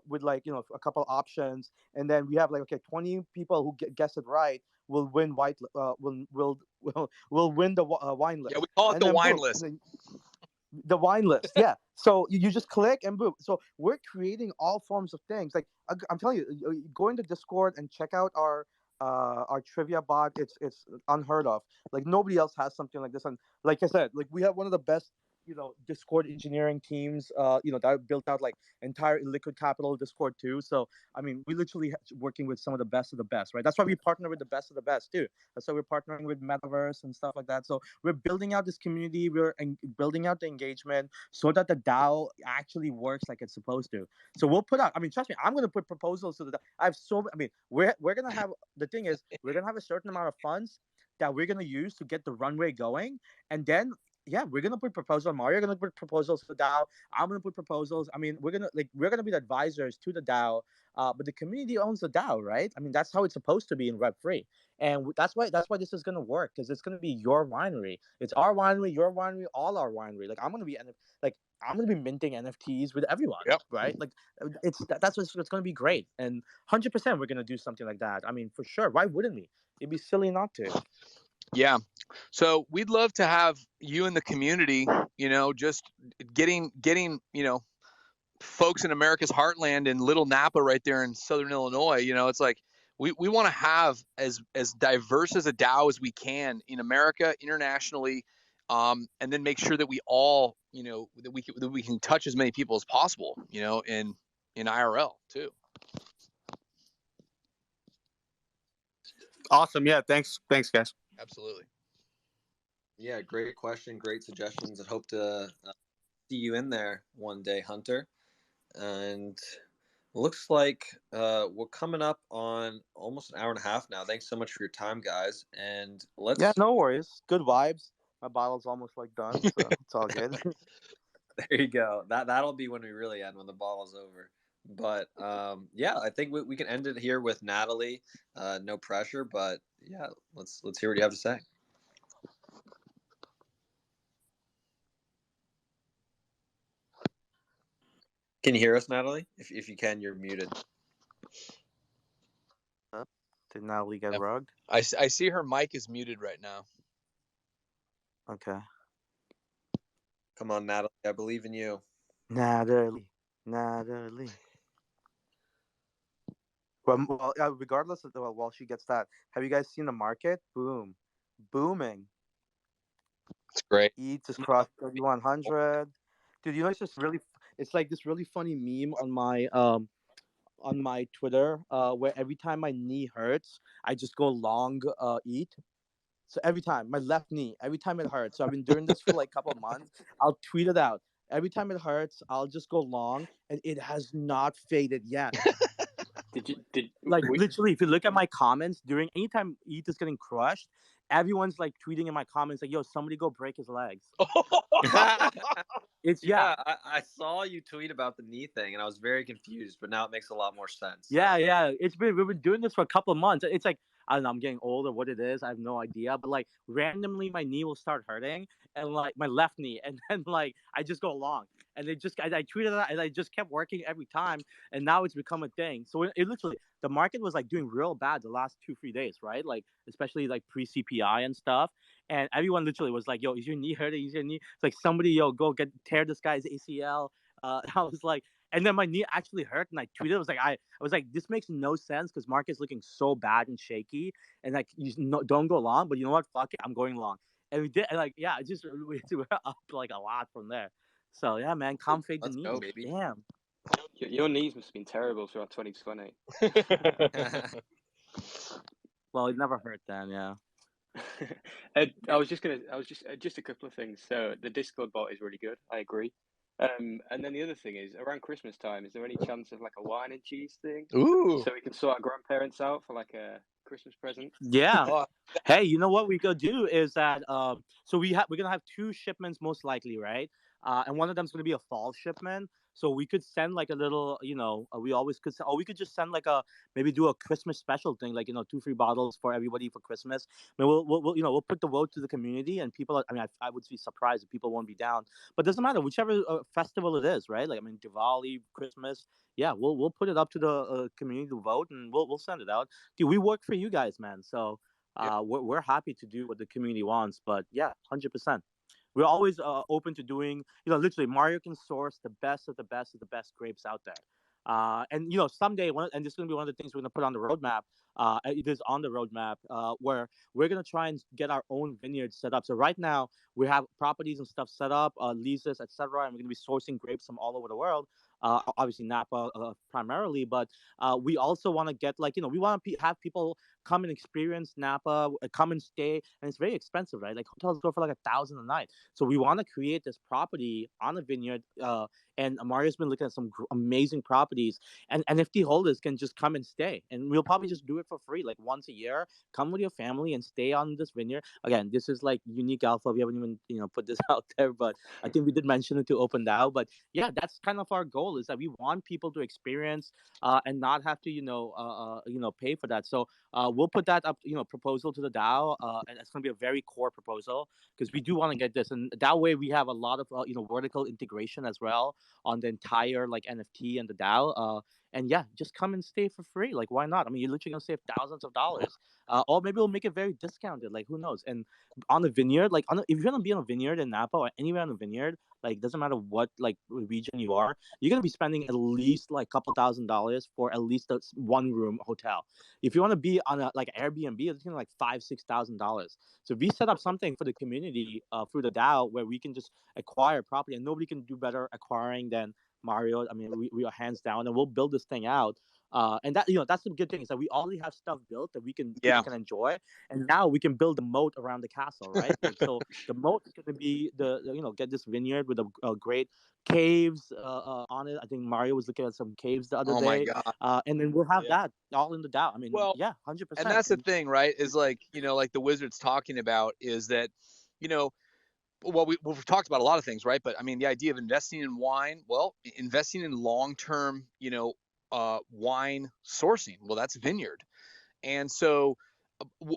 with like a couple options, and then we have like, okay, 20 people who guess it right will win will win the wine list. Yeah, we call it And the then wine boom, list. the wine list, yeah. So you just click and boom. So we're creating all forms of things. Like I'm telling you, go into Discord and check out our trivia bot. It's unheard of. Like nobody else has something like this. And like I said, like we have one of the best Discord engineering teams that built out like entire Liquid Capital Discord too. So I mean, we literally working with some of the best, right? That's why we partner with the best of the best too. That's why we're partnering with Metaverse and stuff like that. So we're building out this community, we're building out the engagement so that the DAO actually works like it's supposed to. So we'll put out, I mean, trust me, I'm gonna put proposals to the I have I mean, we're gonna have, the thing is, we're gonna have a certain amount of funds that we're gonna use to get the runway going, and then yeah, we're gonna put proposals. Mario gonna put proposals to the DAO. I'm gonna put proposals. I mean, we're gonna be the advisors to the DAO. But the community owns the DAO, right? I mean, that's how it's supposed to be in Web3, and that's why this is gonna work, because it's gonna be your winery. It's our winery, your winery, all our winery. Like I'm gonna be minting NFTs with everyone, Yep. right? Like that's what's gonna be great, and 100% we're gonna do something like that. I mean, for sure. Why wouldn't we? It'd be silly not to. Yeah. So we'd love to have you in the community, just getting, folks in America's heartland in Little Napa right there in Southern Illinois. It's like we want to have as diverse as a DAO as we can in America, internationally, and then make sure that we all, that we can touch as many people as possible, in IRL too. Awesome. Yeah. Thanks, guys. Absolutely. Yeah, great question, great suggestions. I hope to see you in there one day, Hunter. And looks like we're coming up on almost an hour and a half now. Thanks so much for your time, guys. And Yeah, no worries. Good vibes. My bottle's almost like done, so it's all good. There you go. That'll be when we really end, when the bottle's over. But yeah, I think we can end it here with Natalie. No pressure, but yeah, let's hear what you have to say. Can you hear us, Natalie? If you can, you're muted. Did Natalie get rugged? I see her mic is muted right now. Okay. Come on, Natalie. I believe in you. Natalie. Well, regardless of while she gets that, have you guys seen the market? Booming. It's great. ETH just crossed 3,100. Dude, it's just really, it's like this really funny meme on my Twitter, where every time my knee hurts, I just go long ETH. So every time, my left knee, every time it hurts. So I've been doing this for like a couple of months. I'll tweet it out. Every time it hurts, I'll just go long, and it has not faded yet. Literally, if you look at my comments during anytime ETH is getting crushed, everyone's like tweeting in my comments like, "Yo, somebody go break his legs." It's I saw you tweet about the knee thing, and I was very confused, but now it makes a lot more sense. Yeah. We've been doing this for a couple of months. It's like, I don't know, I'm getting older. What it is, I have no idea. But like randomly, my knee will start hurting, and like my left knee, and then like I just go along, and I tweeted that, and I just kept working every time, and now it's become a thing. So it literally, the market was like doing real bad the last 2-3 days, right? Like especially like pre CPI and stuff, and everyone literally was like, "Yo, is your knee hurting? Is your knee?" It's like, somebody, go tear this guy's ACL. I was like, and then my knee actually hurt, and I tweeted. I was like, this makes no sense because market's looking so bad and shaky, and like don't go long. But you know what? Fuck it, I'm going long. And we did. And like, yeah, it just we're up like a lot from there. So yeah, man, calm fade the knee. Go, baby. Damn. Your knees must have been terrible throughout 2020. Well, it never hurt then, yeah. I was just a couple of things. So the Discord bot is really good. I agree. And then the other thing is, around Christmas time, is there any chance of like a wine and cheese thing, Ooh. so we can sort our grandparents out for like a Christmas present? Yeah. Oh, Hey, you know what we could do is that so we're gonna have two shipments most likely, right? And one of them's gonna be a fall shipment. So we could send like a little, we always could, or we could just send like maybe do a Christmas special thing, like 2 free bottles for everybody for Christmas. I mean, we'll put the vote to the community, and people. I mean, I would be surprised if people won't be down, but it doesn't matter, whichever festival it is, right? Like, I mean, Diwali, Christmas. Yeah, we'll put it up to the community to vote, and we'll send it out. Dude, we work for you guys, man. So yeah. we're happy to do what the community wants. But yeah, 100%. We're always open to doing. Literally, Mario can source the best of the best of the best grapes out there. And someday, and this is gonna be one of the things we're gonna put on the roadmap. It is on the roadmap where we're gonna try and get our own vineyard set up. So right now we have properties and stuff set up, leases, etc., and we're gonna be sourcing grapes from all over the world. Obviously Napa primarily, but we also want to get we want to have people come and experience Napa, come and stay, and it's very expensive, right? Like hotels go for like 1,000 a night. So we want to create this property on a vineyard, and Mario's been looking at some amazing properties, and NFT holders can just come and stay, and we'll probably just do it for free, like once a year. Come with your family and stay on this vineyard. Again, this is like unique alpha. We haven't even put this out there, but I think we did mention it to Open DAO. But yeah, that's kind of our goal, is that we want people to experience and not have to pay for that. So we'll put that up, proposal to the DAO, and it's going to be a very core proposal, because we do want to get this, and that way we have a lot of vertical integration as well on the entire like NFT and the DAO. And yeah, just come and stay for free. Like, why not? I mean, you're literally gonna save thousands of dollars, or maybe we'll make it very discounted. Like, who knows? And on a vineyard, like if you're gonna be on a vineyard in Napa or anywhere on a vineyard, like doesn't matter what like region you are, you're gonna be spending at least like a couple $1,000s for at least a one room hotel. If you want to be on a like Airbnb, it's gonna like $5,000-6,000. So we set up something for the community through the DAO where we can just acquire property, and nobody can do better acquiring than Mario. I mean, we are hands down, and we'll build this thing out. And that that's the good thing, is that we already have stuff built that people can enjoy, and now we can build a moat around the castle, right? Like, so the moat is going to be get this vineyard with a great caves on it. I think Mario was looking at some caves the other Oh my day, god. and then we'll have that all in the DAO. I mean, Well, yeah, and 100%. that's the thing, right? Is like like the Wizard's talking about, is that well, we've talked about a lot of things, right? But I mean, the idea of investing in wine, well, investing in long-term, wine sourcing, well, that's vineyard. And so,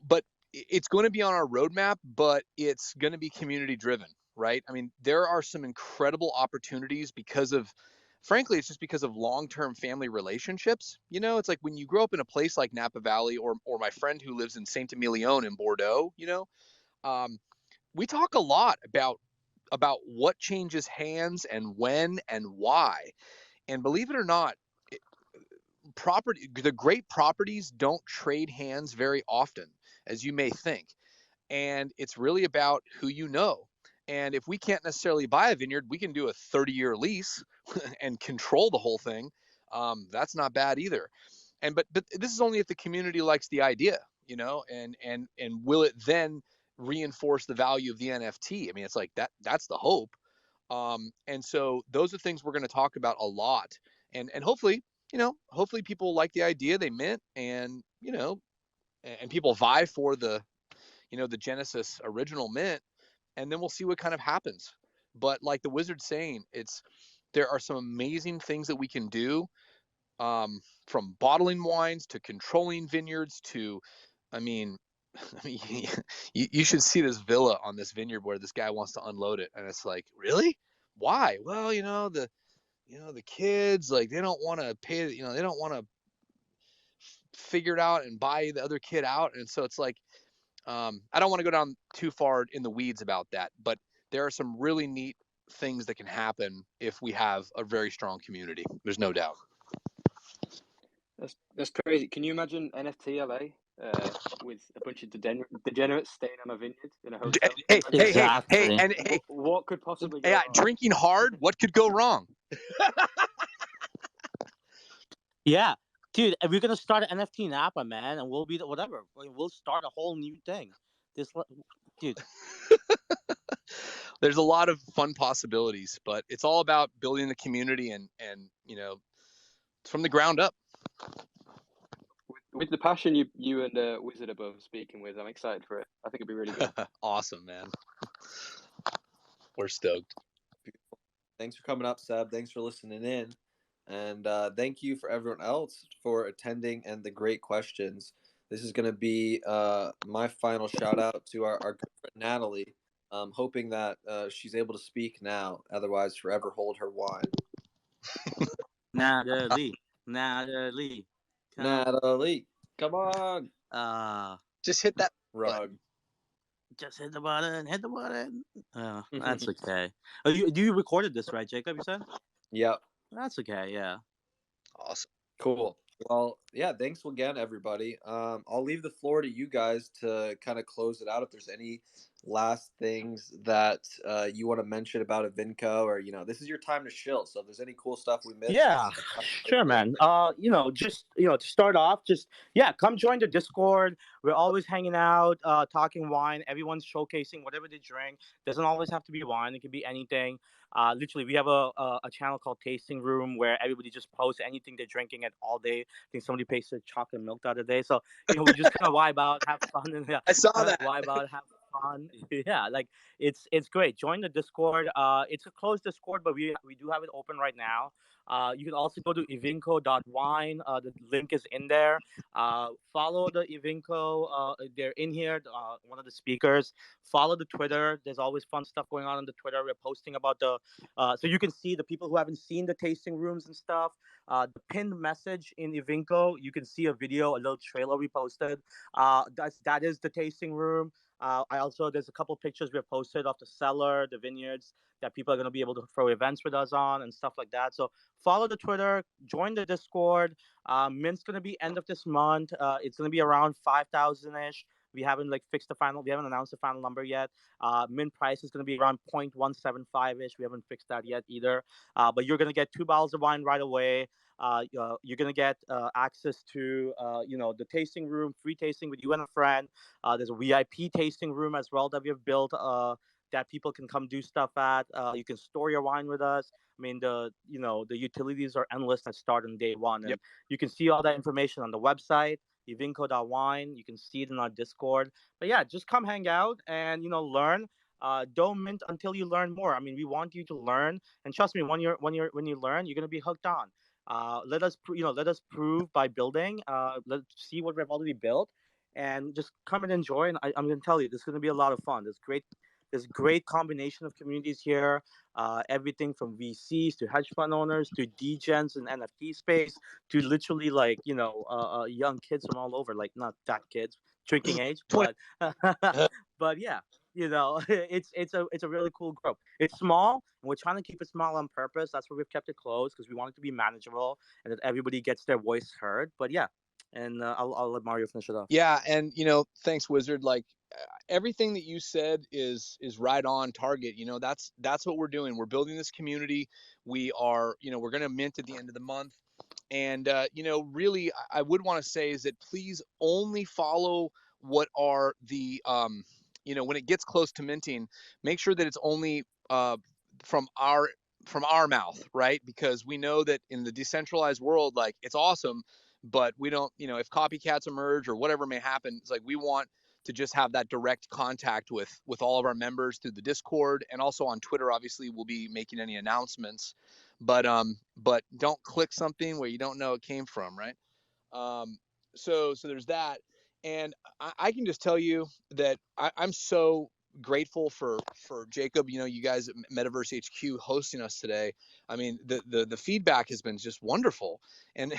but it's going to be on our roadmap, but it's going to be community driven, right? I mean, there are some incredible opportunities because of, frankly, it's just because of long-term family relationships. It's like when you grow up in a place like Napa Valley, or my friend who lives in Saint-Emilion in Bordeaux, we talk a lot about what changes hands and when and why. And believe it or not, the great properties don't trade hands very often, as you may think. And it's really about who you know. And if we can't necessarily buy a vineyard, we can do a 30-year lease and control the whole thing. That's not bad either. But this is only if the community likes the idea, and will it then reinforce the value of the NFT? I mean, it's like that's the hope. And so those are things we're going to talk about a lot. And hopefully, hopefully people like the idea, they mint, and and people vie for the the Genesis original mint, and then we'll see what kind of happens. But like the Wizard's saying, there are some amazing things that we can do, from bottling wines to controlling vineyards to, I mean, you should see this villa on this vineyard where this guy wants to unload it, and it's like, really? Why? Well, the kids, like, they don't want to pay, they don't want to figure it out and buy the other kid out, and so it's like, I don't want to go down too far in the weeds about that, but there are some really neat things that can happen if we have a very strong community. There's no doubt. That's crazy. Can you imagine NFT LA with a bunch of degenerates staying on a vineyard in a hotel? Hey, what could possibly go wrong? wrong? Drinking hard, what could go wrong? Yeah, dude, we're gonna start an NFT Napa, man, and we'll be whatever. We'll start a whole new thing. Dude. there's a lot of fun possibilities, but it's all about building the community and from the ground up. With the passion you and Wizard are both speaking with, I'm excited for it. I think it'll be really good. Awesome, man. We're stoked. Thanks for coming up, Seb. Thanks for listening in. And thank you for everyone else for attending and the great questions. This is going to be my final shout out to our good friend Natalie. Hoping that she's able to speak now. Otherwise, forever hold her wine. Natalie, come on. Just hit that rug. Just hit the button. That's okay. Oh, you recorded this, right, Jacob? You said. Yep. That's okay. Yeah. Awesome. Cool. Well, yeah, thanks again, everybody. I'll leave the floor to you guys to kind of close it out. If there's any last things that you want to mention about Evinco, or this is your time to chill. So if there's any cool stuff we missed, yeah, sure, man. Just to start off, come join the Discord. We're always hanging out, talking wine. Everyone's showcasing whatever they drink. Doesn't always have to be wine. It can be anything. Literally, we have a channel called Tasting Room where everybody just posts anything they're drinking at all day. I think somebody pasted chocolate milk the other day. So we just kind of vibe out, have fun, and I saw that. Vibe out, have fun. Yeah, like it's great. Join the Discord. It's a closed Discord, but we do have it open right now. You can also go to evinco.wine. The link is in there. Follow the Evinco. They're in here. One of the speakers. Follow the Twitter. There's always fun stuff going on the Twitter. We're posting about so you can see the people who haven't seen the tasting rooms and stuff. The pinned message in Evinco, you can see a video, a little trailer we posted. That is the tasting room. There's a couple pictures we have posted of the cellar, the vineyards that people are going to be able to throw events with us on and stuff like that. So follow the Twitter, join the Discord. Mint's going to be end of this month. It's going to be around 5,000-ish. We haven't we haven't announced the final number yet. Mint price is going to be around 0.175-ish. We haven't fixed that yet either. But you're going to get 2 bottles of wine right away. You're going to get access to, the tasting room, free tasting with you and a friend. There's a VIP tasting room as well that we have built that people can come do stuff at. You can store your wine with us. I mean, the utilities are endless that start on day one. And you can see all that information on the website, evinco.wine. You can see it in our Discord. But yeah, just come hang out and, learn. Don't mint until you learn more. I mean, we want you to learn. And trust me, when you learn, you're going to be hooked on. Let us prove by building. Let's see what we've already built, and just come and enjoy. And I'm going to tell you, this is going to be a lot of fun. There's great combination of communities here. Everything from VCs to hedge fund owners to degens and NFT space to literally young kids from all over. Like not that kids drinking age, but but yeah. It's a really cool group. It's small, and we're trying to keep it small on purpose. That's why we've kept it closed, because we want it to be manageable and that everybody gets their voice heard. But yeah, and I'll let Mario finish it off. Yeah, and thanks, Wizard. Like everything that you said is right on target. That's what we're doing. We're building this community. We are, we're going to mint at the end of the month. And really, I would want to say is that please only follow what are the when it gets close to minting, make sure that it's only from our mouth, right? Because we know that in the decentralized world, like it's awesome, but we don't, if copycats emerge or whatever may happen, it's like we want to just have that direct contact with all of our members through the Discord, and also on Twitter. Obviously, we'll be making any announcements, but don't click something where you don't know it came from, right? So there's that. And I can just tell you that I'm so grateful for Jacob, you guys at Metaverse HQ hosting us today. I mean, the feedback has been just wonderful. And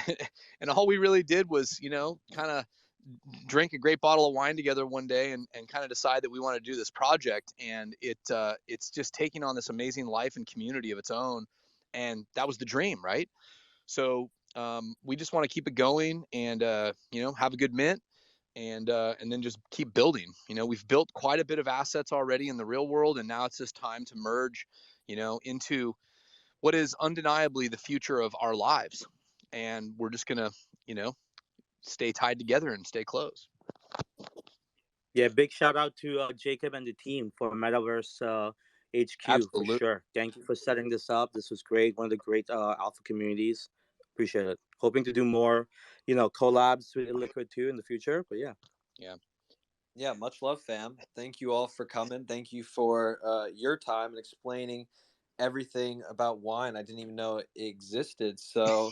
and all we really did was, kind of drink a great bottle of wine together one day and kind of decide that we want to do this project. And it's just taking on this amazing life and community of its own. And that was the dream, right? So we just want to keep it going and, have a good mint. And then just keep building. We've built quite a bit of assets already in the real world, and now it's just time to merge, into what is undeniably the future of our lives. And we're just gonna, stay tied together and stay close. Yeah, big shout out to Jacob and the team for Metaverse HQ for Absolutely. sure. Thank you for setting this up. This was great. One of the great alpha communities. Appreciate it. Hoping to do more, collabs with Liquid too in the future. But yeah. Yeah. Yeah, much love, fam. Thank you all for coming. Thank you for your time and explaining everything about wine. I didn't even know it existed. So,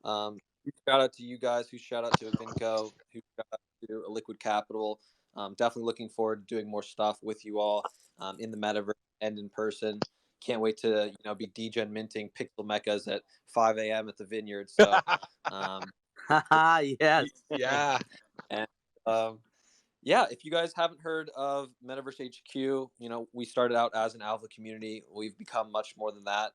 huge shout out to you guys. Huge shout out to Evinco. Huge shout out to Liquid Capital. Definitely looking forward to doing more stuff with you all in the metaverse and in person. Can't wait to be degen minting pixel mechas at 5 a.m. at the vineyard. So, Yes. Yeah. and yeah, if you guys haven't heard of Metaverse HQ, we started out as an alpha community. We've become much more than that,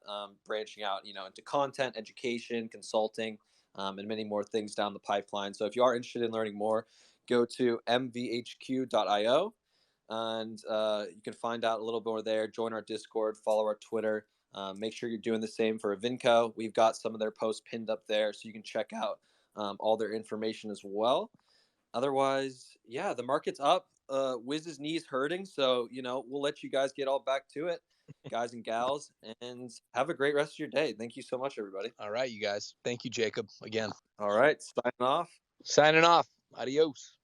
branching out, into content, education, consulting, and many more things down the pipeline. So if you are interested in learning more, go to mvhq.io, and you can find out a little more there. Join our Discord, follow our Twitter. Make sure you're doing the same for Evinco. We've got some of their posts pinned up there, so you can check out all their information as well. Otherwise, yeah, the market's up. Wiz's knees hurting, so we'll let you guys get all back to it, guys and gals, and have a great rest of your day. Thank you so much, everybody. All right, you guys. Thank you, Jacob, again. All right, signing off. Signing off. Adios.